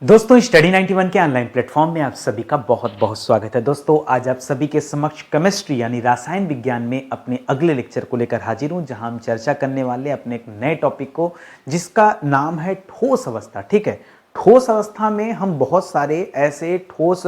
दोस्तों स्टडी 91 के online platform में आप सभी का बहुत बहुत स्वागत है। दोस्तों आज आप सभी के समक्ष केमिस्ट्री यानी रसायन विज्ञान में अपने अगले लेक्चर को लेकर हाजिर हूं, जहां हम चर्चा करने वाले अपने एक नए टॉपिक को, जिसका नाम है ठोस अवस्था। ठीक है, ठोस अवस्था में हम बहुत सारे ऐसे ठोस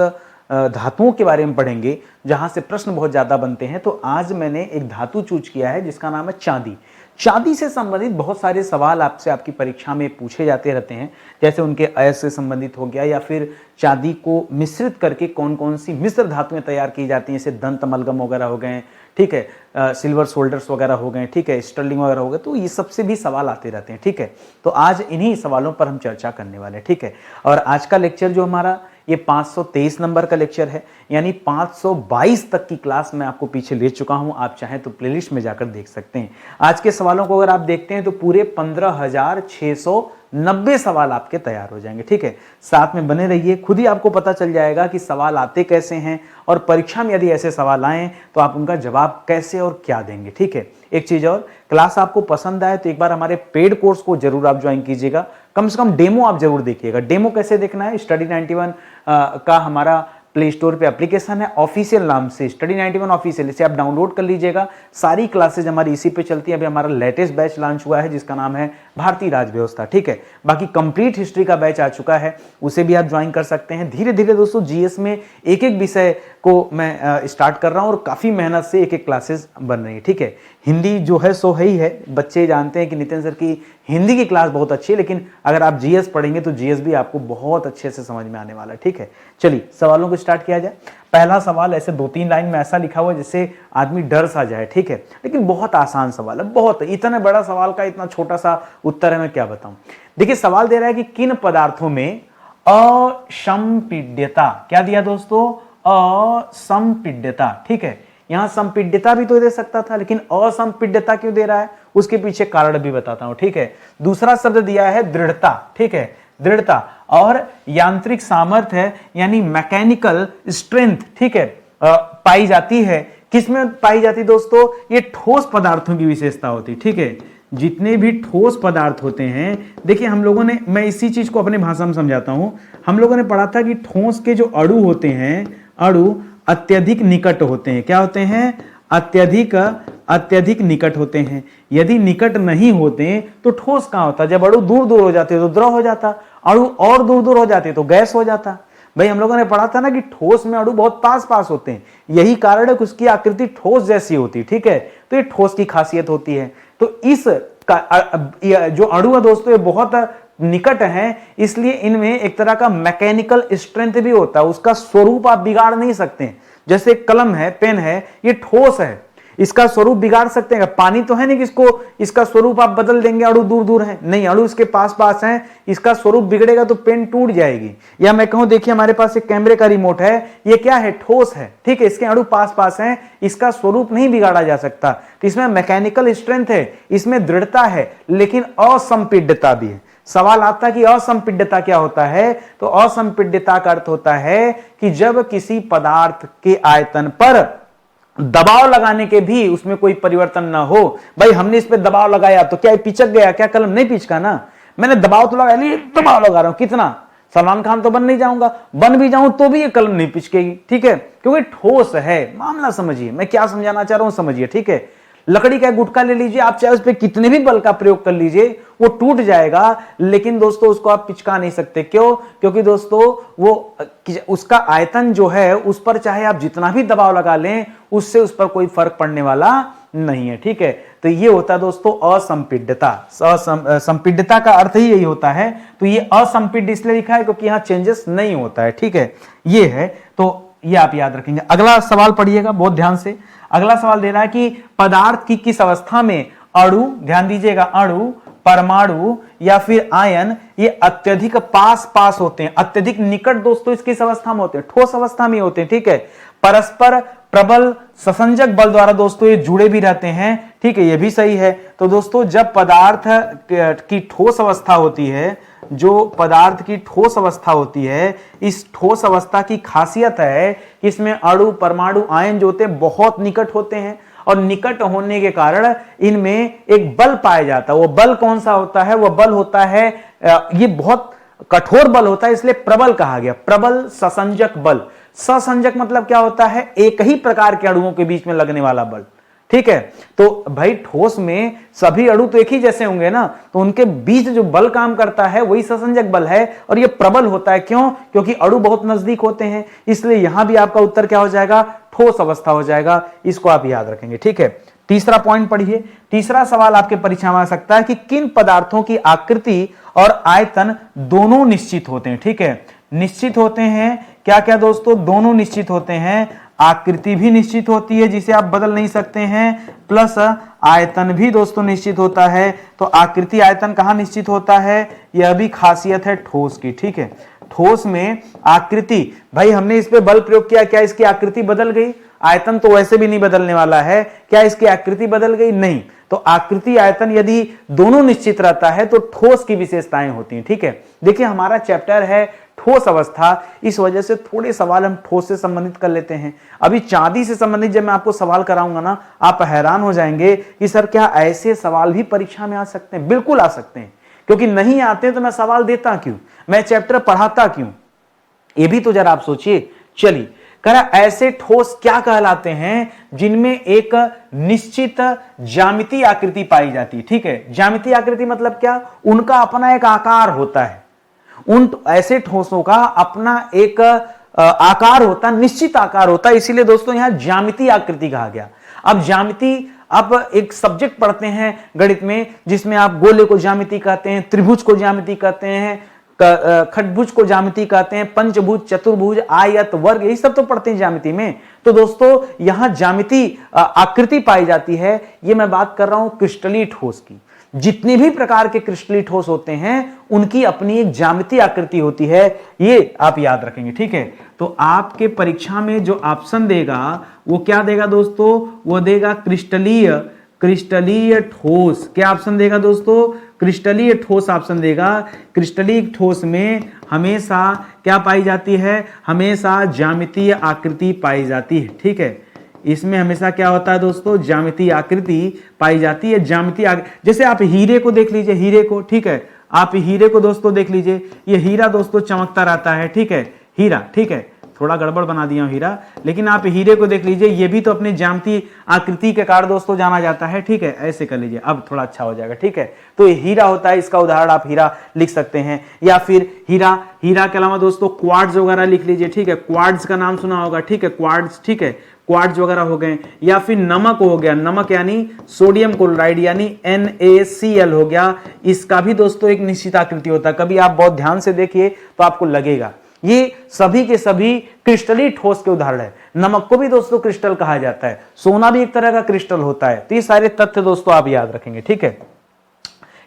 धातुओं के बारे में पढ़ेंगे जहां से प्रश्न बहुत ज्यादा बनते हैं। तो आज मैंने एक धातु चूज किया है जिसका नाम है चांदी। चांदी से संबंधित बहुत सारे सवाल आपसे आपकी परीक्षा में पूछे जाते रहते हैं, जैसे उनके अयस्क से संबंधित हो गया, या फिर चांदी को मिश्रित करके कौन कौन सी मिश्र धातुएं तैयार की जाती हैं, जैसे दंत अमलगम वगैरह हो गए, ठीक है, सिल्वर सोल्डर्स वगैरह हो गए, ठीक है, स्टर्लिंग वगैरह हो गए। तो ये सबसे भी सवाल आते रहते हैं। ठीक है, तो आज इन्हीं सवालों पर हम चर्चा करने वाले हैं। ठीक है, और आज का लेक्चर जो हमारा ये 523 नंबर का लेक्चर है, यानी 522 तक की क्लास मैं आपको पीछे ले चुका हूं। आप चाहें तो प्लेलिस्ट में जाकर देख सकते हैं। आज के सवालों को अगर आप देखते हैं तो पूरे 15,690 सवाल आपके तैयार हो जाएंगे। ठीक है, साथ में बने रहिए, खुद ही आपको पता चल जाएगा कि सवाल आते कैसे हैं, और परीक्षा में यदि ऐसे सवाल आए तो आप उनका जवाब कैसे और क्या देंगे। ठीक है, एक चीज और, क्लास आपको पसंद आए तो एक बार हमारे पेड कोर्स को जरूर आप ज्वाइन कीजिएगा। कम से कम डेमो आप जरूर देखिएगा। डेमो कैसे देखना है, स्टडी 91 का हमारा प्ले स्टोर पे एप्लीकेशन है, ऑफिशियल नाम से स्टडी 91 ऑफिशियल, इसे आप डाउनलोड कर लीजिएगा। सारी क्लासेज हमारी इसी पे चलती है। अभी हमारा लेटेस्ट बैच लॉन्च हुआ है जिसका नाम है भारतीय राज व्यवस्था। ठीक है, बाकी कंप्लीट हिस्ट्री का बैच आ चुका है, उसे भी आप ज्वाइन कर सकते हैं। धीरे धीरे दोस्तों जीएस में एक एक विषय को मैं स्टार्ट कर रहा हूं और काफी मेहनत से एक एक क्लासेस बन रही है। ठीक है, हिंदी जो है सो है ही है। बच्चे जानते हैं कि नितिन सर की हिंदी की क्लास बहुत अच्छी है, लेकिन अगर आप जीएस पढ़ेंगे तो जीएस भी आपको बहुत अच्छे से समझ में आने वाला है। ठीक है, चलिए सवालों को स्टार्ट किया जाए। पहला सवाल ऐसे 2-3 लाइन में ऐसा लिखा हुआ है जिससे आदमी डर सा जाए। ठीक है, लेकिन बहुत आसान सवाल है, बहुत। इतना बड़ा सवाल का इतना छोटा सा उत्तर है, मैं क्या बताऊं। देखिए सवाल दे रहा है कि किन पदार्थों में असंपीड्यता, क्या दिया दोस्तों, असंपीड्यता। ठीक है, यहां संपीड्यता भी तो दे सकता था, लेकिन असंपीड्यता क्यों दे रहा है, उसके पीछे कारण भी बताता हूं। ठीक है, दूसरा शब्द दिया है दृढ़ता। ठीक है, दृढ़ता और यांत्रिक सामर्थ्य है, यानी मैकेनिकल स्ट्रेंथ। ठीक है, पाई जाती है। किसमें पाई जाती दोस्तों, ये ठोस पदार्थों की विशेषता होती। ठीक है, जितने भी ठोस पदार्थ होते हैं, देखिए हम लोगों ने, मैं इसी चीज को अपने भाषा में समझाता हूं। हम लोगों ने पढ़ा था कि ठोस के जो अणु होते हैं, अणु अत्यधिक निकट होते हैं। क्या होते हैं, अत्यधिक निकट होते हैं। यदि निकट नहीं होते तो ठोस कहां होता, जब अणु दूर दूर हो जाते तो द्रव हो जाता, अणु और दूर दूर हो जाते तो गैस हो जाता। भाई हम लोगों ने पढ़ा था ना कि ठोस में अणु बहुत पास पास होते हैं, यही कारण है कि उसकी आकृति ठोस जैसी होती। ठीक है, तो ये ठोस की खासियत होती है। तो इस जो अणु है दोस्तों ये बहुत निकट है, इसलिए इनमें एक तरह का मैकेनिकल स्ट्रेंथ भी होता है। उसका स्वरूप आप बिगाड़ नहीं सकते। जैसे कलम है, पेन है, ये ठोस है, इसका स्वरूप बिगाड़ सकते हैं। पानी तो है नहीं कि इसका स्वरूप आप बदल देंगे, अणु दूर दूर है, नहीं, अणु इसके पास पास है, इसका स्वरूप बिगड़ेगा तो पेन टूट जाएगी। या मैं कहूं, देखिए हमारे पास एक कैमरे का रिमोट है, ये क्या है, ठोस है। ठीक है, इसके अणु पास पास हैं, इसका स्वरूप नहीं बिगाड़ा जा सकता। तो इसमें मैकेनिकल स्ट्रेंथ है, इसमें दृढ़ता है, लेकिन असंपीड्यता भी है। सवाल आता है कि असंपीड्यता क्या होता है, तो असंपीड्यता का अर्थ होता है कि जब किसी पदार्थ के आयतन पर दबाव लगाने के भी उसमें कोई परिवर्तन ना हो। भाई हमने इस पे दबाव लगाया तो क्या पिचक गया, क्या कलम नहीं पिचका ना, मैंने दबाव तो लगाया, नहीं दबाव लगा रहा हूं, कितना, सलमान खान तो बन नहीं जाऊंगा, बन भी जाऊं तो भी ये कलम नहीं पिचकेगी। ठीक है, क्योंकि ठोस है। मामला समझिए, मैं क्या समझाना चाह रहा हूं, समझिए। ठीक है, लकड़ी का गुटका ले लीजिए, आप चाहे उस पर कितने भी बल का प्रयोग कर लीजिए, वो टूट जाएगा, लेकिन दोस्तों उसको आप पिचका नहीं सकते। क्यों, क्योंकि दोस्तों वो उसका आयतन जो है उस पर चाहे आप जितना भी दबाव लगा लें, उससे उस पर कोई फर्क पड़ने वाला नहीं है। ठीक है, तो ये होता है दोस्तों असंपीड्यता। संपीड्यता का अर्थ ही यही होता है। तो ये असंपीड्य इसलिए लिखा है क्योंकि यहां चेंजेस नहीं होता है। ठीक है, ये है, तो ये आप याद रखेंगे। अगला सवाल पढ़िएगा बहुत ध्यान से। अगला सवाल दे रहा है कि पदार्थ की किस अवस्था में अणु, ध्यान दीजिएगा, अणु, परमाणु या फिर आयन ये अत्यधिक पास पास होते हैं। अत्यधिक निकट दोस्तों इस किस अवस्था में होते हैं, ठोस अवस्था में होते हैं। ठीक है, परस्पर प्रबल ससंजक बल द्वारा दोस्तों ये जुड़े भी रहते हैं। ठीक है, ये भी सही है। तो दोस्तों जब पदार्थ की ठोस अवस्था होती है, जो पदार्थ की ठोस अवस्था होती है, इस ठोस अवस्था की खासियत है कि इसमें अणु, परमाणु, आयन जो होते हैं बहुत निकट होते हैं, और निकट होने के कारण इनमें एक बल पाया जाता है। वो बल कौन सा होता है, वो बल होता है, ये बहुत कठोर बल होता है, इसलिए प्रबल कहा गया। प्रबल ससंजक बल, ससंजक मतलब क्या होता है, एक ही प्रकार के अणुओं के बीच में लगने वाला बल, ठीक है। तो भाई ठोस में सभी अणु तो एक ही जैसे होंगे ना, तो उनके बीच जो बल काम करता है वही ससंजक बल है, और ये प्रबल होता है। क्यों? क्योंकि अणु बहुत नजदीक होते हैं, इसलिए यहां भी आपका उत्तर क्या हो जाएगा, ठोस अवस्था हो जाएगा। इसको आप याद रखेंगे, ठीक है। तीसरा पॉइंट पढ़िए। तीसरा सवाल आपके परीक्षा में आ सकता है कि किन पदार्थों की आकृति और आयतन दोनों निश्चित होते हैं, ठीक है। निश्चित होते हैं क्या क्या दोस्तों, दोनों निश्चित होते हैं। आकृति भी निश्चित होती है जिसे आप बदल नहीं सकते हैं, प्लस आयतन भी दोस्तों निश्चित होता है। तो आकृति आयतन कहां निश्चित होता है, यह भी खासियत है ठोस की, ठीक है। ठोस में आकृति, भाई हमने इस पे बल प्रयोग किया, क्या इसकी आकृति बदल गई? आयतन तो वैसे भी नहीं बदलने वाला है, क्या इसकी आकृति बदल गई? नहीं। तो आकृति आयतन यदि दोनों निश्चित रहता है तो ठोस की विशेषताएं होती हैं, ठीक है। देखिए हमारा चैप्टर है ठोस अवस्था, इस वजह से थोड़े सवाल हम ठोस से संबंधित कर लेते हैं। अभी चांदी से संबंधित जब मैं आपको सवाल कराऊंगा ना, आप हैरान हो जाएंगे कि सर क्या ऐसे सवाल भी परीक्षा में आ सकते हैं? बिल्कुल आ सकते हैं, क्योंकि नहीं आते तो मैं सवाल देता क्यों, मैं चैप्टर पढ़ाता क्यों, ये भी तो जरा आप सोचिए। चलिए, कह रहा ऐसे ठोस क्या कहलाते हैं जिनमें एक निश्चित ज्यामितीय आकृति पाई जाती है, ठीक है। ज्यामितीय आकृति मतलब क्या, उनका अपना एक आकार होता है, उन ऐसे ठोसों का अपना एक आकार होता है, निश्चित आकार होता है, इसीलिए दोस्तों यहां ज्यामितीय आकृति कहा गया। अब ज्यामिति, आप एक सब्जेक्ट पढ़ते हैं गणित में जिसमें आप गोले को ज्यामिति कहते हैं, त्रिभुज को ज्यामिति कहते हैं, खटभुज को ज्यामिति कहते हैं, पंचभुज, चतुर्भुज, आयत, वर्ग, यही सब तो पढ़ते हैं ज्यामिति में। तो दोस्तों यहां ज्यामिति आकृति पाई जाती है, ये मैं बात कर रहा हूं क्रिस्टलीय ठोस की। जितने भी प्रकार के क्रिस्टलीय ठोस होते हैं उनकी अपनी एक ज्यामितीय आकृति होती है, ये आप याद रखेंगे, ठीक है। तो आपके परीक्षा में जो ऑप्शन देगा वो क्या देगा दोस्तों, वो देगा क्रिस्टलीय ठोस। क्या ऑप्शन देगा दोस्तों, क्रिस्टलीय ठोस ऑप्शन देगा। क्रिस्टलीय ठोस में हमेशा क्या पाई जाती है, हमेशा ज्यामितीय आकृति पाई जाती है, ठीक है। इसमें हमेशा क्या होता है दोस्तों, ज्यामितीय आकृति पाई जाती है। ज्यामितीय, जैसे आप हीरे को देख लीजिए, हीरे को, ठीक है, आप हीरे को दोस्तों देख लीजिए, ये हीरा दोस्तों चमकता रहता है, ठीक है, हीरा, ठीक है, थोड़ा गड़बड़ बना दिया हूं हीरा, लेकिन आप हीरे को देख लीजिए, ये भी तो अपने ज्यामितीय आकृति के कारण दोस्तों जाना जाता है, ठीक है। ऐसे कर लीजिए, अब थोड़ा अच्छा हो जाएगा, ठीक है। तो ये हीरा होता है, इसका उदाहरण आप हीरा लिख सकते हैं, या फिर हीरा के अलावा दोस्तों क्वार्ट्ज वगैरह लिख लीजिए, ठीक है। क्वार्ट्ज का नाम सुना होगा, ठीक है, क्वार्ट्ज, ठीक है, क्वार्ट्ज वगैरह हो गए। या फिर नमक हो गया, नमक यानी सोडियम क्लोराइड यानी NaCl हो गया, इसका भी दोस्तों एक निश्चित आकृति होता है। कभी आप बहुत ध्यान से देखिए तो आपको लगेगा ये सभी के सभी क्रिस्टलीय ठोस के उदाहरण है। नमक को भी दोस्तों क्रिस्टल कहा जाता है, सोना भी एक तरह का क्रिस्टल होता है। तो ये सारे तथ्य दोस्तों आप याद रखेंगे, ठीक है।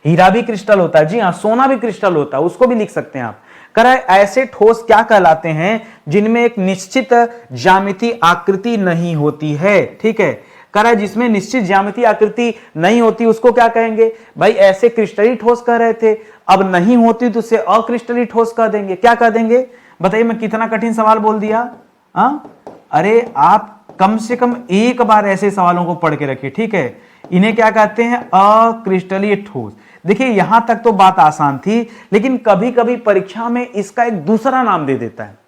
हीरा भी क्रिस्टल होता है, जी हाँ, सोना भी क्रिस्टल होता है, उसको भी लिख सकते हैं आप। कर ऐसे ठोस क्या कहलाते हैं जिनमें एक निश्चित ज्यामितीय आकृति नहीं होती है, ठीक है। कह रहा है जिसमें निश्चित ज्यामितीय आकृति नहीं होती उसको क्या कहेंगे, भाई ऐसे क्रिस्टलीय ठोस कह रहे थे, अब नहीं होती तो उसे अक्रिस्टलीय ठोस कह देंगे। क्या कह देंगे बताइए, मैं कितना कठिन सवाल बोल दिया। अरे आप कम से कम एक बार ऐसे सवालों को पढ़ के रखिए, ठीक है। इन्हें क्या कहते हैं, अक्रिस्टलीय ठोस। देखिए यहां तक तो बात आसान थी, लेकिन कभी कभी परीक्षा में इसका एक दूसरा नाम दे देता है।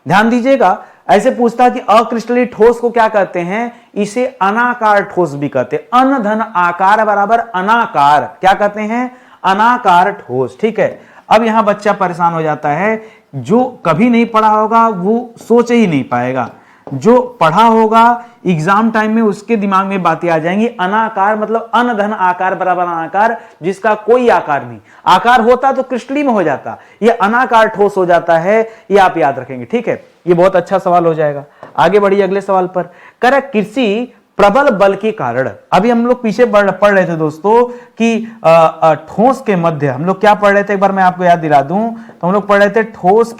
ध्यान दीजिएगा, ऐसे पूछता है कि अक्रिस्टलीय ठोस को क्या कहते हैं, इसे अनाकार ठोस भी कहते हैं। अन धन आकार बराबर अनाकार, क्या कहते हैं, अनाकार ठोस, ठीक है। अब यहां बच्चा परेशान हो जाता है, जो कभी नहीं पढ़ा होगा वो सोच ही नहीं पाएगा, जो पढ़ा होगा एग्जाम टाइम में उसके दिमाग में बातें आ जाएंगी। अनाकार मतलब अन धन आकार बराबर अनाकार, जिसका कोई आकार नहीं, आकार होता तो क्रिस्टलीय में हो जाता, ये अनाकार ठोस हो जाता है, ये आप याद रखेंगे, ठीक है। ये बहुत अच्छा सवाल हो जाएगा। आगे बढ़िए अगले सवाल पर। कर किसी प्रबल बल के कारण, अभी हम लोग पीछे पढ़ रहे थे दोस्तों कि ठोस के मध्य, हम लोग क्या पढ़ रहे थे, एक बार मैं आपको याद दिला दूं, तो हम लोग पढ़ रहे थे ठोस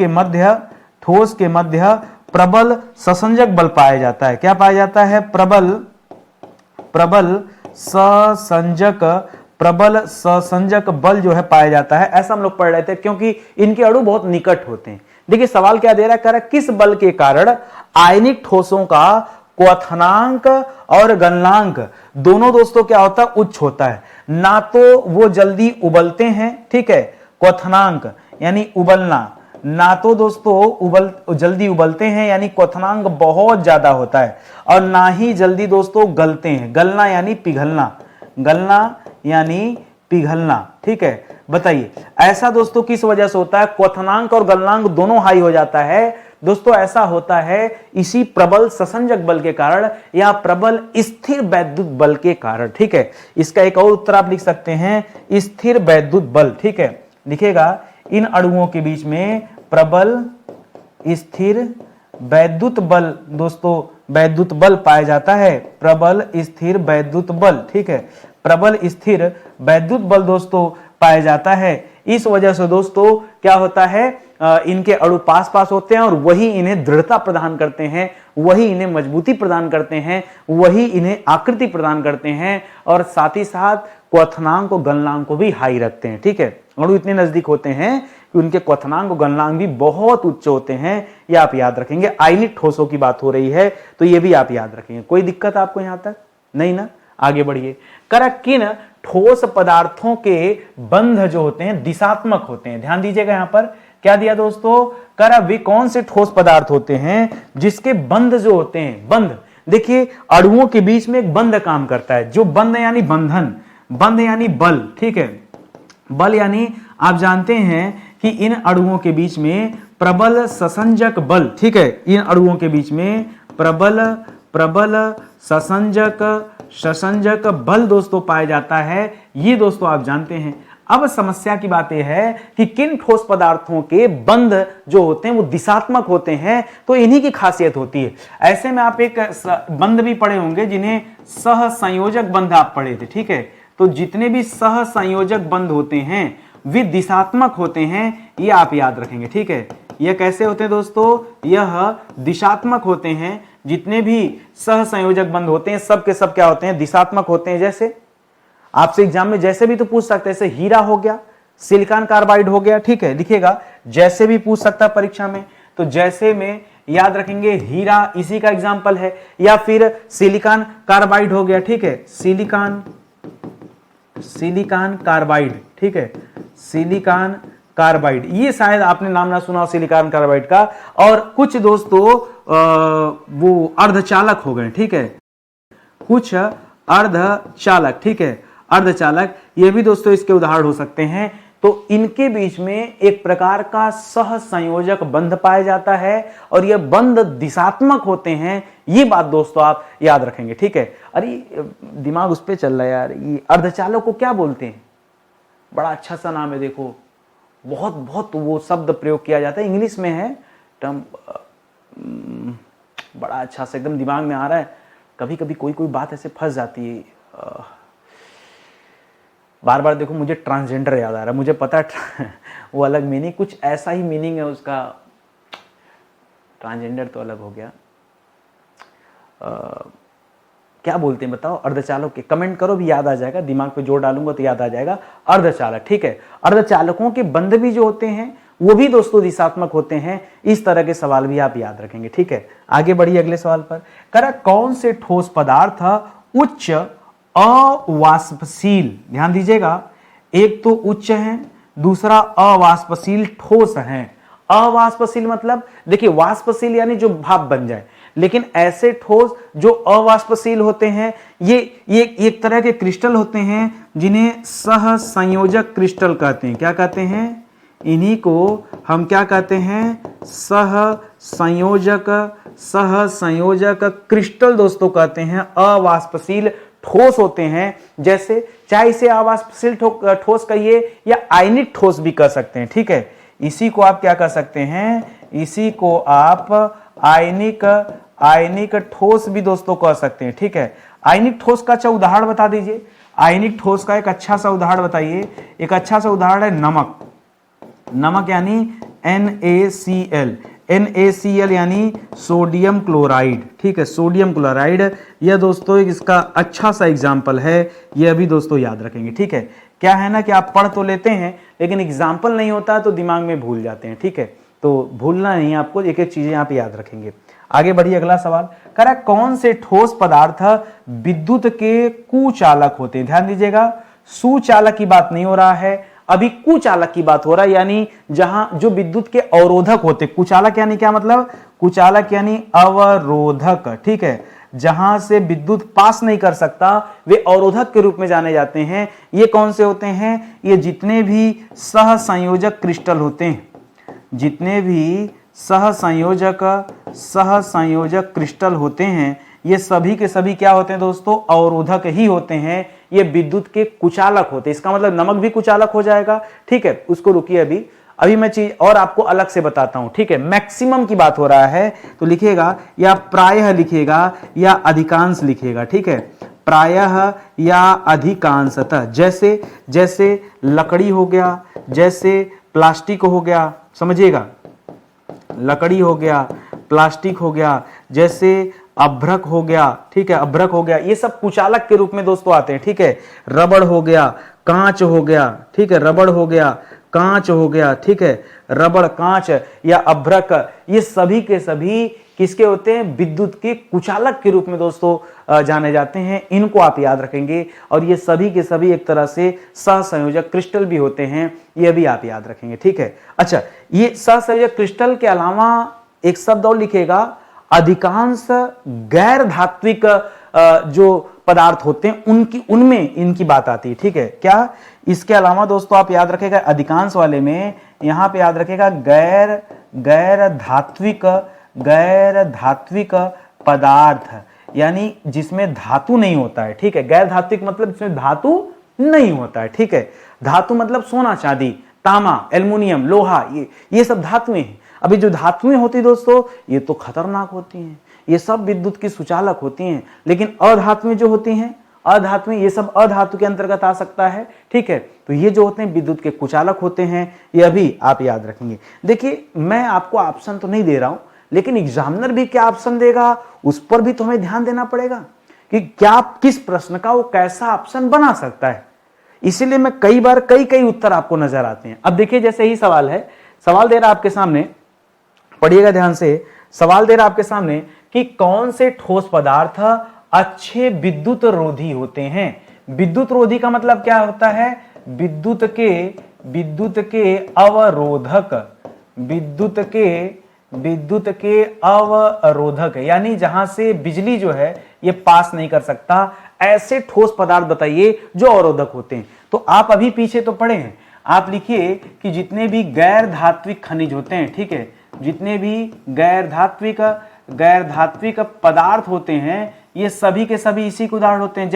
के मध्य प्रबल ससंजक बल पाया जाता है। क्या पाया जाता है, प्रबल ससंजक बल जो है पाया जाता है, ऐसा हम लोग पढ़ रहे थे, क्योंकि इनके अणु बहुत निकट होते हैं। देखिए सवाल क्या दे रहा है, कह रहा है किस बल के कारण आयनिक ठोसों का क्वथनांक और गलनांक दोनों दोस्तों क्या होता है, उच्च होता है। ना तो वो जल्दी उबलते हैं, ठीक है, क्वथनांक यानी उबलना, ना तो दोस्तों जल्दी उबलते हैं यानी क्वथनांक बहुत ज्यादा होता है, और ना ही जल्दी दोस्तों गलते हैं। गलना यानी पिघलना, गलना यानी पिघलना, ठीक है। बताइए ऐसा दोस्तों किस वजह से होता है? क्वथनांक और गलनांक दोनों हाई हो जाता है दोस्तों। ऐसा होता है इसी प्रबल ससंजक बल के कारण या प्रबल स्थिर वैद्युत बल के कारण, ठीक है। इसका एक और उत्तर आप लिख सकते हैं, स्थिर वैद्युत बल, ठीक है। लिखेगा इन अणुओं के बीच में प्रबल स्थिर वैद्युत बल दोस्तों, वैद्युत बल पाया जाता है, प्रबल स्थिर वैद्युत बल, ठीक है। प्रबल स्थिर वैद्युत बल दोस्तों पाया जाता है। इस वजह से दोस्तों क्या होता है, इनके अणु पास पास होते हैं और वही इन्हें दृढ़ता प्रदान करते हैं, वही इन्हें मजबूती प्रदान करते हैं, वही इन्हें आकृति प्रदान करते हैं, और साथ ही साथ क्वथनांक और गलनांक को भी हाई रखते हैं, ठीक है। अणु इतने नजदीक होते हैं कि उनके क्वथनांक और गलनांक भी बहुत उच्च होते हैं, यह आप याद रखेंगे। आयनिक ठोसों की बात हो रही है तो यह भी आप याद रखेंगे। कोई दिक्कत आपको यहां तक नहीं ना? आगे बढ़िए। करा किन ठोस पदार्थों के बंध जो होते हैं दिशात्मक होते हैं? ध्यान दीजिएगा यहां पर क्या दिया दोस्तों, करा वे कौन से ठोस पदार्थ होते हैं जिसके बंध जो होते हैं, बंध देखिए अणुओं के बीच में एक बंध काम करता है, जो बंध यानी बंधन, बंध यानी बल, ठीक है। बल यानी आप जानते हैं कि इन अणुओं के बीच में प्रबल ससंजक बल, ठीक है। इन अणुओं के बीच में प्रबल ससंजक बल दोस्तों पाया जाता है, ये दोस्तों आप जानते हैं। अब समस्या की बात यह है कि किन ठोस पदार्थों के बंध जो होते हैं वो दिशात्मक होते हैं, तो इन्हीं की खासियत होती है। ऐसे में आप एक बंध भी पढ़े होंगे जिन्हें सहसंयोजक बंध आप पढ़े थे, ठीक है। तो जितने भी सहसंयोजक बंध होते हैं वे दिशात्मक होते हैं, ये आप याद रखेंगे, ठीक है। यह कैसे होते हैं दोस्तों? यह दिशात्मक होते हैं। जितने भी सहसंयोजक बंध होते हैं सब के सब क्या होते हैं? दिशात्मक होते हैं। जैसे आपसे एग्जाम में जैसे भी तो पूछ सकते हैं, जैसे हीरा हो गया, सिलिकॉन कार्बाइड हो गया, ठीक है। लिखिएगा जैसे भी पूछ सकता है परीक्षा में, तो जैसे में याद रखेंगे हीरा इसी का एग्जाम्पल है, या फिर सिलिकॉन कार्बाइड हो गया, ठीक है। सिलिकॉन कार्बाइड, ठीक है। सिलिकॉन कार्बाइड, ये शायद आपने नाम ना सुना सिलिकॉन कार्बाइड का। और कुछ दोस्तों वो अर्धचालक हो गए, ठीक है। कुछ अर्धचालक, ठीक है, अर्धचालक, ये भी दोस्तों इसके उदाहरण हो सकते हैं। तो इनके बीच में एक प्रकार का सहसंयोजक बंध पाया जाता है और यह बंध दिशात्मक होते हैं, ये बात दोस्तों आप याद रखेंगे, ठीक है। अरे दिमाग उस पे चल रहा है यार, ये अर्धचालक को क्या बोलते हैं? बड़ा अच्छा सा नाम है, देखो बहुत वो शब्द प्रयोग किया जाता है, इंग्लिश में है टर्म, बड़ा अच्छा सा एकदम दिमाग में आ रहा है। कभी कभी कोई बात ऐसे फंस जाती है, बार बार देखो मुझे ट्रांसजेंडर याद आ रहा है, मुझे पता है वो अलग मीनिंग, कुछ ऐसा ही मीनिंग है उसका, ट्रांसजेंडर तो अलग हो गया। क्या बोलते हैं बताओ अर्धचालक के? कमेंट करो, भी याद आ जाएगा, दिमाग पे जोर डालूंगा तो याद आ जाएगा। अर्धचालक, ठीक है। अर्धचालकों के बंध भी जो होते हैं वो भी दोस्तों दिशात्मक होते हैं। इस तरह के सवाल भी आप याद रखेंगे, ठीक है। आगे बढ़िए अगले सवाल पर। करा कौन से ठोस पदार्थ उच्च अवाष्पशील, ध्यान दीजिएगा, एक तो उच्च है, दूसरा अवाष्पशील ठोस है। अवाष्पशील मतलब देखिए वाष्पशील यानी जो भाप बन जाए, लेकिन ऐसे ठोस जो अवाष्पशील होते हैं ये एक तरह के क्रिस्टल होते हैं जिन्हें सहसंयोजक क्रिस्टल कहते हैं। क्या कहते हैं? इन्हीं को हम क्या कहते हैं? सहसंयोजक क्रिस्टल दोस्तों कहते हैं। अवाष्पशील ठोस होते हैं, जैसे चाहे इसे अवाष्पशील ठोस कहिए या आयनिक ठोस भी कह सकते हैं, ठीक है। इसी को आप क्या कह सकते हैं? इसी को आप आयनिक ठोस भी दोस्तों कह सकते हैं, ठीक है। आयनिक ठोस का अच्छा उदाहरण बता दीजिए। आयनिक ठोस का एक अच्छा सा उदाहरण बताइए। एक अच्छा सा उदाहरण है नमक। नमक यानी NaCl यानी सोडियम क्लोराइड, ठीक है। सोडियम क्लोराइड, यह दोस्तों इसका अच्छा सा एग्जाम्पल है, यह भी दोस्तों याद रखेंगे, ठीक है। क्या है ना कि आप पढ़ तो लेते हैं लेकिन एग्जाम्पल नहीं होता तो दिमाग में भूल जाते हैं, ठीक है। तो भूलना नहीं, आपको एक एक चीजें आप याद रखेंगे। आगे बढ़िए अगला सवाल। कह रहा कौन से ठोस पदार्थ विद्युत के कुचालक होते हैं? ध्यान दीजिएगा, सुचालक की बात नहीं हो रहा है, अभी कुचालक की बात हो रहा है, यानी जहां जो विद्युत के अवरोधक होते, कुचालक यानी क्या मतलब, कुचालक यानी अवरोधक, ठीक है, जहां से विद्युत पास नहीं कर सकता वे अवरोधक के रूप में जाने जाते हैं। ये कौन से होते हैं, ये जितने भी सहसंयोजक क्रिस्टल होते हैं, जितने भी सहसंयोजक क्रिस्टल होते हैं, ये सभी के सभी क्या होते हैं दोस्तों, अवरोधक ही होते हैं। ये विद्युत के कुचालक होते हैं। इसका मतलब नमक भी कुचालक हो जाएगा, ठीक है। उसको रुकिए, अभी मैं चीज और आपको अलग से बताता हूं, ठीक है। मैक्सिमम की बात हो रहा है तो लिखेगा या प्रायः लिखेगा या अधिकांश लिखेगा, ठीक है, प्रायः या अधिकांशतः। जैसे जैसे लकड़ी हो गया, जैसे प्लास्टिक हो गया, समझिएगा, लकड़ी हो गया, प्लास्टिक हो गया, जैसे अभ्रक हो गया, ठीक है, अभ्रक हो गया, ये सब कुचालक के रूप में दोस्तों आते हैं, ठीक है। रबड़ हो गया, कांच हो गया, ठीक है, रबड़ हो गया, कांच हो गया, ठीक है, रबड़, कांच या अभ्रक, ये सभी के सभी किसके होते हैं, विद्युत के कुचालक के रूप में दोस्तों जाने जाते हैं। इनको आप याद रखेंगे, और ये सभी के सभी एक तरह से सहसंयोजक क्रिस्टल भी होते हैं, ये भी आप याद रखेंगे, ठीक है। अच्छा, ये सहसंयोजक क्रिस्टल के अलावा एक शब्द और लिखेगा, अधिकांश गैर धात्विक जो पदार्थ होते हैं उनमें इनकी बात आती है, ठीक है। क्या, इसके अलावा दोस्तों आप याद रखेगा अधिकांश वाले में, यहां पे याद रखेगा गैर धात्विक पदार्थ, यानी जिसमें धातु नहीं होता है, ठीक है। गैर धात्विक मतलब जिसमें धातु नहीं होता है, ठीक है। धातु मतलब सोना, चांदी, तांबा, एल्युमिनियम, लोहा, ये सब धातुएं हैं। अभी जो धातुएं होती दोस्तों, ये तो खतरनाक होती हैं, ये सब विद्युत की सुचालक होती हैं। लेकिन अधातुएं जो होती हैं, अधातुएं, ये सब अधातु के अंतर्गत आ सकता है, ठीक है। तो ये जो होते हैं विद्युत के कुचालक होते हैं, ये अभी आप याद रखेंगे। देखिए, मैं आपको ऑप्शन तो नहीं दे रहा हूं, लेकिन एग्जामिनर भी क्या ऑप्शन देगा उस पर भी तो हमें ध्यान देना पड़ेगा कि क्या किस प्रश्न का वो कैसा ऑप्शन बना सकता है। इसीलिए मैं कई बार कई उत्तर आपको नजर आते हैं। अब देखिए, जैसे ही सवाल है, सवाल दे रहा आपके सामने, पढ़िएगा ध्यान से, सवाल दे रहा आपके सामने कि कौन से ठोस पदार्थ अच्छे विद्युत रोधी होते हैं। विद्युत रोधी का मतलब क्या होता है, विद्युत के अवरोधक, विद्युत के अवरोधक, यानी जहां से बिजली जो है ये पास नहीं कर सकता, ऐसे ठोस पदार्थ बताइए जो अवरोधक होते हैं। तो आप अभी पीछे तो पढ़े हैं, आप लिखिए कि जितने भी गैर धात्विक खनिज होते हैं, ठीक है, जितने भी गैर धात्विक पदार्थ होते हैं, ये सभी के सभी इसी के उदाहरण होते हैं।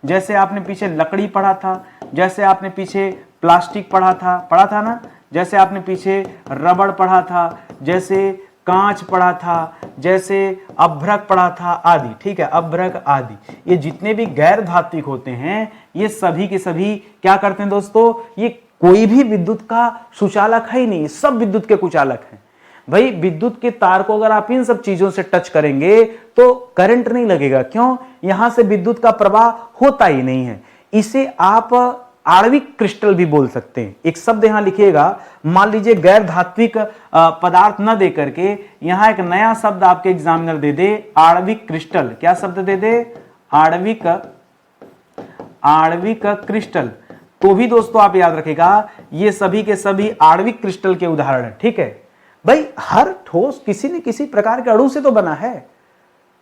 जैसे आपने पीछे लकड़ी पढ़ा था, जैसे आपने पीछे प्लास्टिक पढ़ा था ना, जैसे आपने पीछे रबड़ पढ़ा था, जैसे कांच पढ़ा था, जैसे अभ्रक पढ़ा था आदि, ठीक है, अभ्रक आदि, ये जितने भी गैर धात्विक होते हैं, ये सभी के सभी क्या करते हैं दोस्तों, ये कोई भी विद्युत का सुचालक है ही नहीं, सब विद्युत के कुचालक हैं। भाई, विद्युत के तार को अगर आप इन सब चीजों से टच करेंगे तो करंट नहीं लगेगा, क्यों, यहां से विद्युत का प्रवाह होता ही नहीं है। इसे आप आणविक क्रिस्टल भी बोल सकते हैं। एक शब्द यहां लिखिएगा, मान लीजिए गैर धात्विक पदार्थ न दे करके यहां एक नया शब्द आपके एग्जामिनर दे दे, आणविक क्रिस्टल। क्या शब्द दे दे, आणविक क्रिस्टल, तो भी दोस्तों आप याद रखेगा ये सभी के सभी आणविक क्रिस्टल के उदाहरण है, ठीक है। भाई, हर ठोस किसी न किसी प्रकार के अणु से तो बना है,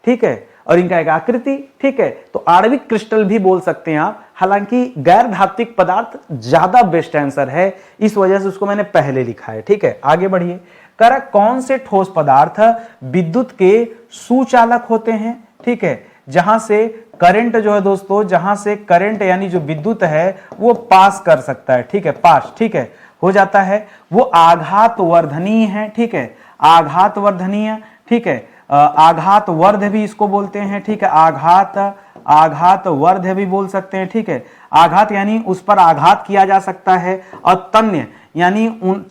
ठीक है, और इनका एक आकृति, ठीक है, तो आणविक क्रिस्टल भी बोल सकते हैं आप। हालांकि गैर धात्विक पदार्थ ज्यादा बेस्ट आंसर है, इस वजह से उसको मैंने पहले लिखा है, ठीक है। आगे बढ़िए, करा कौन से ठोस पदार्थ विद्युत के सुचालक होते हैं, ठीक है, जहां से करंट जो है दोस्तों, जहां से करंट यानी जो विद्युत है वो पास कर सकता है, ठीक है, पास, ठीक है, हो जाता है, वो आघात वर्धनीय है, ठीक है, आघात वर्धनीय, ठीक है, आघात वर्ध भी इसको बोलते हैं, ठीक है, आघात वर्ध भी बोल सकते हैं, ठीक है। आघात यानी उस पर आघात किया जा सकता है, और तन्य यानी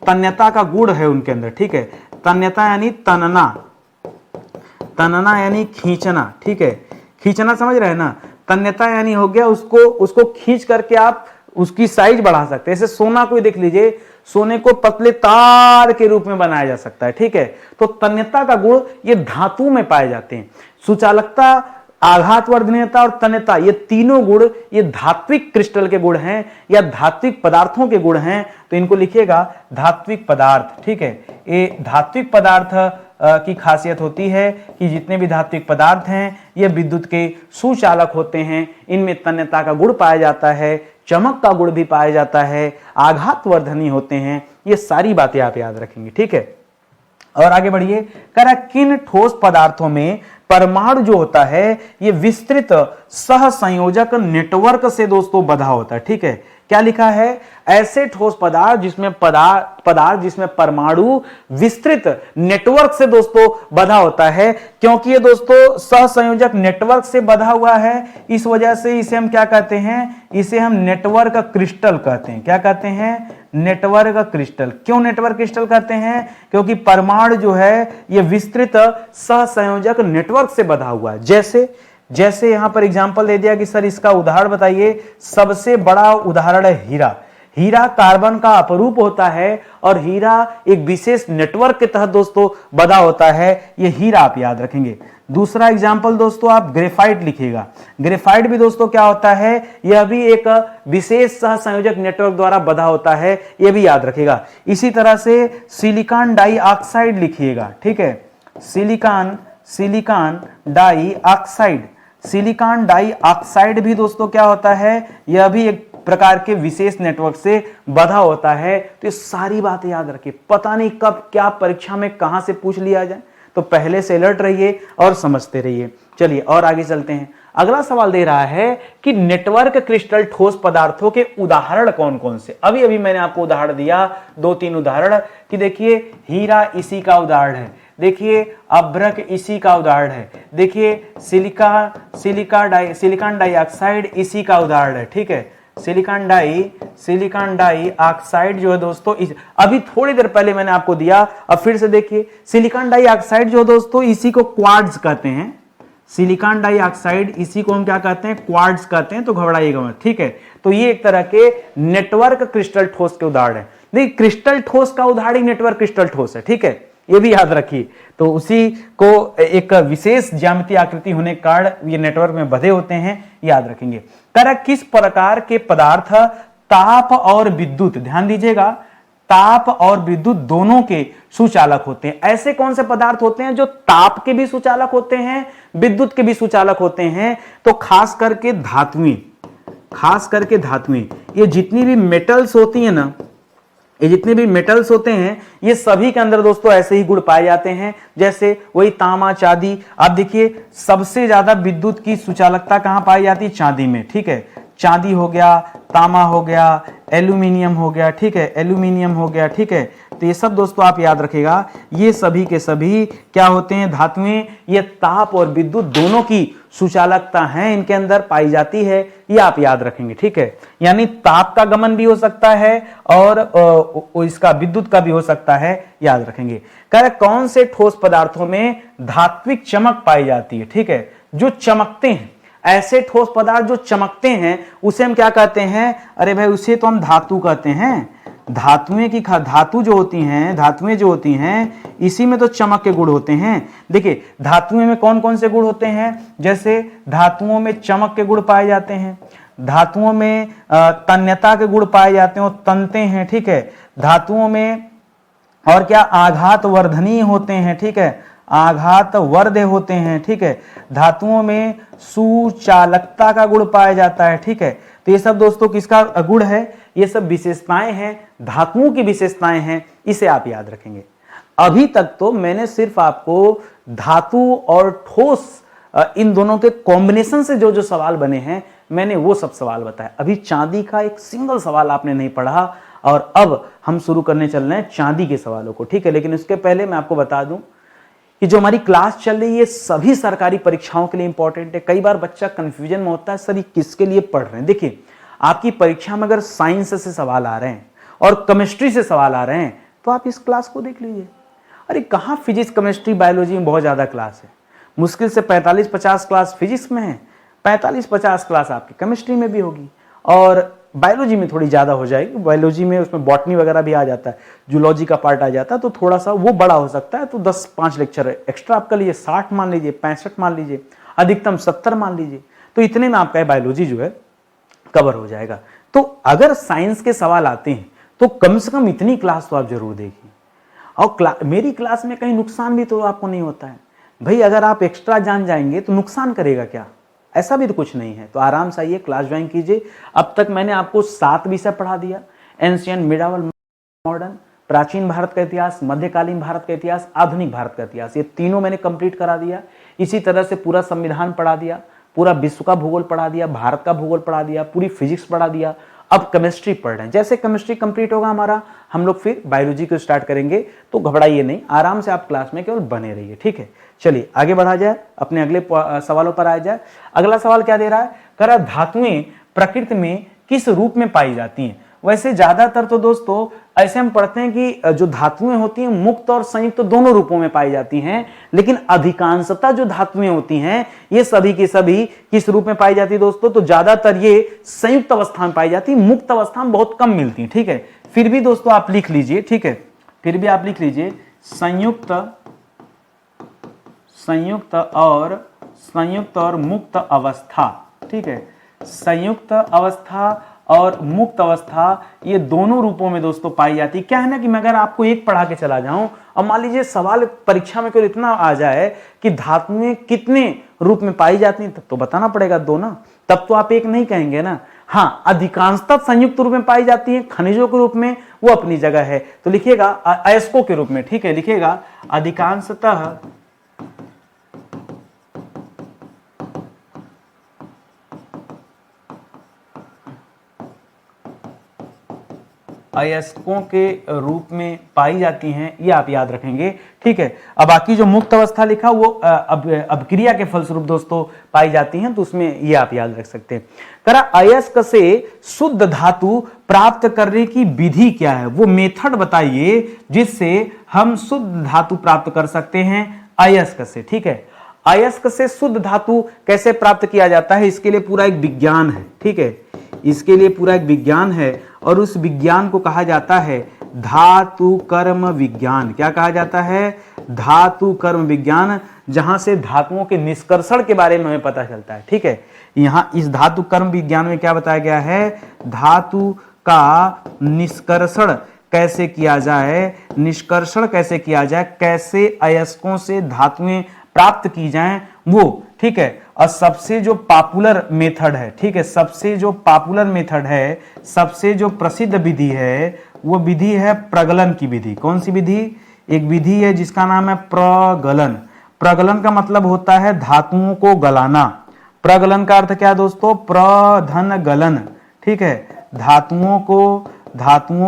तन्यता का गुण है उनके अंदर, ठीक है, तन्यता यानी तनना यानी खींचना, ठीक है, खींचना समझ रहे हैं ना, तन्यता यानी हो गया उसको खींच करके आप उसकी साइज बढ़ा सकते हैं। जैसे सोना को देख लीजिए, सोने को पतले तार के रूप में बनाया जा सकता है, ठीक है। तो तन्यता का गुण ये धातु में पाए जाते हैं। सुचालकता आघातवर्धनीयता और तन्यता, ये तीनों गुण ये धात्विक क्रिस्टल के गुण हैं या धात्विक पदार्थों के गुण हैं, तो इनको लिखिएगा धात्विक पदार्थ। ठीक है, ये धात्विक पदार्थ की खासियत होती है कि जितने भी धात्विक पदार्थ हैं ये विद्युत के सुचालक होते हैं। इनमें तन्यता का गुण पाया जाता है, चमक का गुण भी पाया जाता है, आघातवर्धनी होते हैं। ये सारी बातें आप याद रखेंगे। ठीक है, और आगे बढ़िए, कह रहा किन ठोस पदार्थों में परमाणु जो होता है ये विस्तृत सहसंयोजक नेटवर्क से दोस्तों बंधा होता है। ठीक है, क्या लिखा है, ऐसे ठोस पदार्थ जिसमें परमाणु विस्तृत नेटवर्क से दोस्तों बंधा होता है। क्योंकि ये दोस्तों सहसंयोजक नेटवर्क से बंधा हुआ है, इस वजह से इसे हम क्या कहते हैं, इसे हम नेटवर्क क्रिस्टल कहते हैं। क्या कहते हैं, नेटवर्क क्रिस्टल। क्यों नेटवर्क क्रिस्टल कहते हैं, क्योंकि परमाणु जो है ये विस्तृत सहसंयोजक नेटवर्क से बंधा हुआ है। जैसे यहां पर एग्जांपल दे दिया कि सर इसका उदाहरण बताइए। सबसे बड़ा उदाहरण है हीरा। हीरा कार्बन का अपरूप होता है और हीरा एक विशेष नेटवर्क के तहत दोस्तों बंधा होता है। ये हीरा आप याद रखेंगे। दूसरा एग्जांपल दोस्तों आप ग्रेफाइट लिखिएगा। ग्रेफाइट भी दोस्तों क्या होता है, यह भी एक विशेष सहसंयोजक नेटवर्क द्वारा बंधा होता है, यह भी याद रखिएगा। इसी तरह से सिलिकॉन डाइऑक्साइड लिखिएगा। ठीक है, सिलिकॉन डाइऑक्साइड, सिलिकॉन डाइऑक्साइड भी दोस्तों क्या होता है, यह भी एक प्रकार के विशेष नेटवर्क से बंधा होता है। तो ये सारी बातें याद रखिए, पता नहीं कब क्या परीक्षा में कहां से पूछ लिया जाए, तो पहले से अलर्ट रहिए और समझते रहिए। चलिए और आगे चलते हैं। अगला सवाल दे रहा है कि नेटवर्क क्रिस्टल ठोस पदार्थों के उदाहरण कौन कौन से। अभी मैंने आपको उदाहरण दिया, 2-3 उदाहरण कि देखिए हीरा इसी का उदाहरण है, देखिए अभ्रक इसी का उदाहरण है, देखिए सिलिकॉन डाइऑक्साइड इसी का उदाहरण है। ठीक है, सिलिकॉन डाइऑक्साइड जो है दोस्तों अभी थोड़ी देर पहले मैंने आपको दिया, अब फिर से देखिए सिलिकॉन डाइऑक्साइड जो दोस्तों इसी को क्वार्ट्ज कहते हैं। सिलिकॉन डाइऑक्साइड इसी को हम क्या कहते हैं, क्वार्ट्ज कहते हैं, तो घबराइएगा मत। ठीक है, तो ये एक तरह के नेटवर्क क्रिस्टल ठोस के उदाहरण है। देखिए क्रिस्टल ठोस का उदाहरण नेटवर्क क्रिस्टल ठोस है। ठीक है, ये भी याद रखिए। तो उसी को एक विशेष ज्यामितीय आकृति होने के कारण ये नेटवर्क में बंधे होते हैं, याद रखेंगे। किस प्रकार के पदार्थ ताप और विद्युत, ध्यान दीजिएगा, ताप और विद्युत दोनों के सुचालक होते हैं। ऐसे कौन से पदार्थ होते हैं जो ताप के भी सुचालक होते हैं, विद्युत के भी सुचालक होते हैं, तो खास करके धातुएं, ये जितनी भी मेटल्स होती है ना, ये जितने भी मेटल्स होते हैं ये सभी के अंदर दोस्तों ऐसे ही गुण पाए जाते हैं। जैसे वही तांबा, चांदी। आप देखिए सबसे ज्यादा विद्युत की सुचालकता कहां पाई जाती है, चांदी में। ठीक है, चांदी हो गया, तांबा हो गया, एल्यूमिनियम हो गया। ठीक है, एल्यूमिनियम हो गया। ठीक है, तो ये सब दोस्तों आप याद रखिएगा, ये सभी के सभी क्या होते हैं, धातुएं। ये ताप और विद्युत दोनों की सुचालकता है, इनके अंदर पाई जाती है, ये आप याद रखेंगे। ठीक है, यानी ताप का गमन भी हो सकता है और इसका विद्युत का भी हो सकता है, याद रखेंगे। कह रहे कौन से ठोस पदार्थों में धात्विक चमक पाई जाती है। ठीक है, जो चमकते हैं, ऐसे ठोस पदार्थ जो चमकते हैं उसे हम क्या कहते हैं, अरे भाई उसे तो हम धातु कहते हैं। धातुएं जो होती हैं इसी में तो चमक के गुण होते हैं। देखिए धातुएं में कौन कौन से गुण होते हैं, जैसे धातुओं में चमक के गुण पाए जाते हैं, धातुओं में तन्यता के गुण पाए जाते हैं, तनते हैं। ठीक है, धातुओं में और क्या आघातवर्धनीय होते हैं। ठीक है, आघातवर्ध होते हैं। ठीक है, धातुओं में सुचालकता का गुण पाया जाता है। ठीक है, तो ये सब दोस्तों किसका गुण है, ये सब विशेषताएं हैं, धातुओं की विशेषताएं हैं, इसे आप याद रखेंगे। अभी तक तो मैंने सिर्फ आपको धातु और ठोस इन दोनों के कॉम्बिनेशन से जो जो सवाल बने हैं मैंने वो सब सवाल बताया। अभी चांदी का एक सिंगल सवाल आपने नहीं पढ़ा और अब हम शुरू करने चल रहे हैं चांदी के सवालों को। ठीक है, लेकिन उसके पहले मैं आपको बता दूं कि जो हमारी क्लास चल रही है सभी सरकारी परीक्षाओं के लिए इंपॉर्टेंट है। कई बार बच्चा कंफ्यूजन में होता है, सर ये किसके लिए पढ़ रहे हैं। देखिए आपकी परीक्षा में अगर साइंस से सवाल आ रहे हैं और केमिस्ट्री से सवाल आ रहे हैं तो आप इस क्लास को देख लीजिए। अरे कहाँ फिजिक्स, केमिस्ट्री, बायोलॉजी में बहुत ज्यादा क्लास है, मुश्किल से 45-50 क्लास फिजिक्स में है, 45-50 क्लास आपकी केमिस्ट्री में भी होगी और बायोलॉजी में थोड़ी ज्यादा हो जाएगी। बायोलॉजी में उसमें बॉटनी वगैरह भी आ जाता है, जूलॉजी का पार्ट आ जाता है, तो थोड़ा सा वो बड़ा हो सकता है, तो 10-5 लेक्चर एक्स्ट्रा आप कर लीजिए, 60 मान लीजिए, 65 मान लीजिए। अधिकतम 70 मान लीजिए, तो इतने में आपका बायोलॉजी जो है कवर हो जाएगा। तो अगर साइंस के सवाल आते हैं तो कम से कम इतनी क्लास तो आप जरूर देखिए। और मेरी क्लास में कहीं नुकसान भी तो आपको नहीं होता है भाई। अगर आप एक्स्ट्रा जान जाएंगे तो नुकसान करेगा क्या, ऐसा भी तो कुछ नहीं है। तो आराम से आइए, क्लास ज्वाइन कीजिए। अब तक मैंने आपको 7 विषय पढ़ा दिया, एंशियंट, मिडावल, मॉडर्न, प्राचीन भारत का इतिहास, मध्यकालीन भारत का इतिहास, आधुनिक भारत का इतिहास, ये तीनों मैंने कंप्लीट करा दिया। इसी तरह से पूरा संविधान पढ़ा दिया, पूरा विश्व का भूगोल पढ़ा दिया, भारत का भूगोल पढ़ा दिया, पूरी फिजिक्स पढ़ा दिया। अब केमिस्ट्री पढ़ रहे हैं। जैसे केमिस्ट्री कंप्लीट होगा हमारा, हम लोग फिर बायोलॉजी को स्टार्ट करेंगे। तो घबराइए नहीं, आराम से आप क्लास में केवल बने रहिए, ठीक है। चलिए आगे बढ़ा जाए, अपने अगले सवालों पर आ जाए। अगला सवाल क्या दे रहा है, कह रहा धातुएं प्रकृति में किस रूप में पाई जाती हैं। वैसे ज्यादातर तो दोस्तों ऐसे हम पढ़ते हैं कि जो धातुएं होती हैं मुक्त और संयुक्त दोनों रूपों में पाई जाती हैं, लेकिन अधिकांशतः जो धातुएं होती हैं ये सभी की सभी किस रूप में पाई जाती है दोस्तों, तो ज्यादातर ये संयुक्त अवस्था में पाई जाती है, मुक्त अवस्था में बहुत कम मिलती है, ठीक है। फिर भी दोस्तों आप लिख लीजिए, ठीक है, फिर भी आप लिख लीजिए संयुक्त और मुक्त अवस्था, ठीक है। संयुक्त अवस्था और मुक्त अवस्था ये दोनों रूपों में दोस्तों पाई जाती है। क्या है ना कि मैं अगर आपको एक पढ़ा के चला जाऊं और मान लीजिए सवाल परीक्षा में कोई इतना आ जाए कि धातुएं कितने रूप में पाई जाती हैं, तब तो बताना पड़ेगा 2 ना, तब तो आप एक नहीं कहेंगे ना। हाँ, अधिकांशतः संयुक्त रूप में पाई जाती है, खनिजों के रूप में वो अपनी जगह है, तो लिखिएगा अयस्कों के रूप में, ठीक है, लिखिएगा अधिकांशतः अयस्कों के रूप में पाई जाती हैं, ये आप याद रखेंगे, ठीक है। अब बाकी जो मुक्त अवस्था लिखा वो अभिक्रिया के फलस्वरूप दोस्तों पाई जाती हैं, तो उसमें ये आप याद रख सकते हैं। करा अयस्क से शुद्ध धातु प्राप्त करने की विधि क्या है, वो मेथड बताइए जिससे हम शुद्ध धातु प्राप्त कर सकते हैं अयस्क से, ठीक है। अयस्क से शुद्ध धातु कैसे प्राप्त किया जाता है, इसके लिए पूरा एक विज्ञान है, ठीक है, इसके लिए पूरा एक विज्ञान है और उस विज्ञान को कहा जाता है धातु कर्म विज्ञान। क्या कहा जाता है, धातु कर्म विज्ञान, जहां से धातुओं के निष्कर्षण के बारे में हमें पता चलता है, ठीक है। यहां इस धातु कर्म विज्ञान में क्या बताया गया है, धातु का निष्कर्षण कैसे किया जाए, निष्कर्षण कैसे किया जाए, कैसे अयस्कों से धातुएं प्राप्त की जाएं वो, ठीक है। और सबसे जो पॉपुलर मेथड है, ठीक है, सबसे जो पॉपुलर मेथड है, सबसे जो प्रसिद्ध विधि है वो विधि है प्रगलन की विधि। कौन सी विधि, एक विधि है जिसका नाम है प्रगलन। प्रगलन का मतलब होता है धातुओं को गलाना। प्रगलन का अर्थ क्या है दोस्तों, प्रधन गलन, ठीक है, धातुओं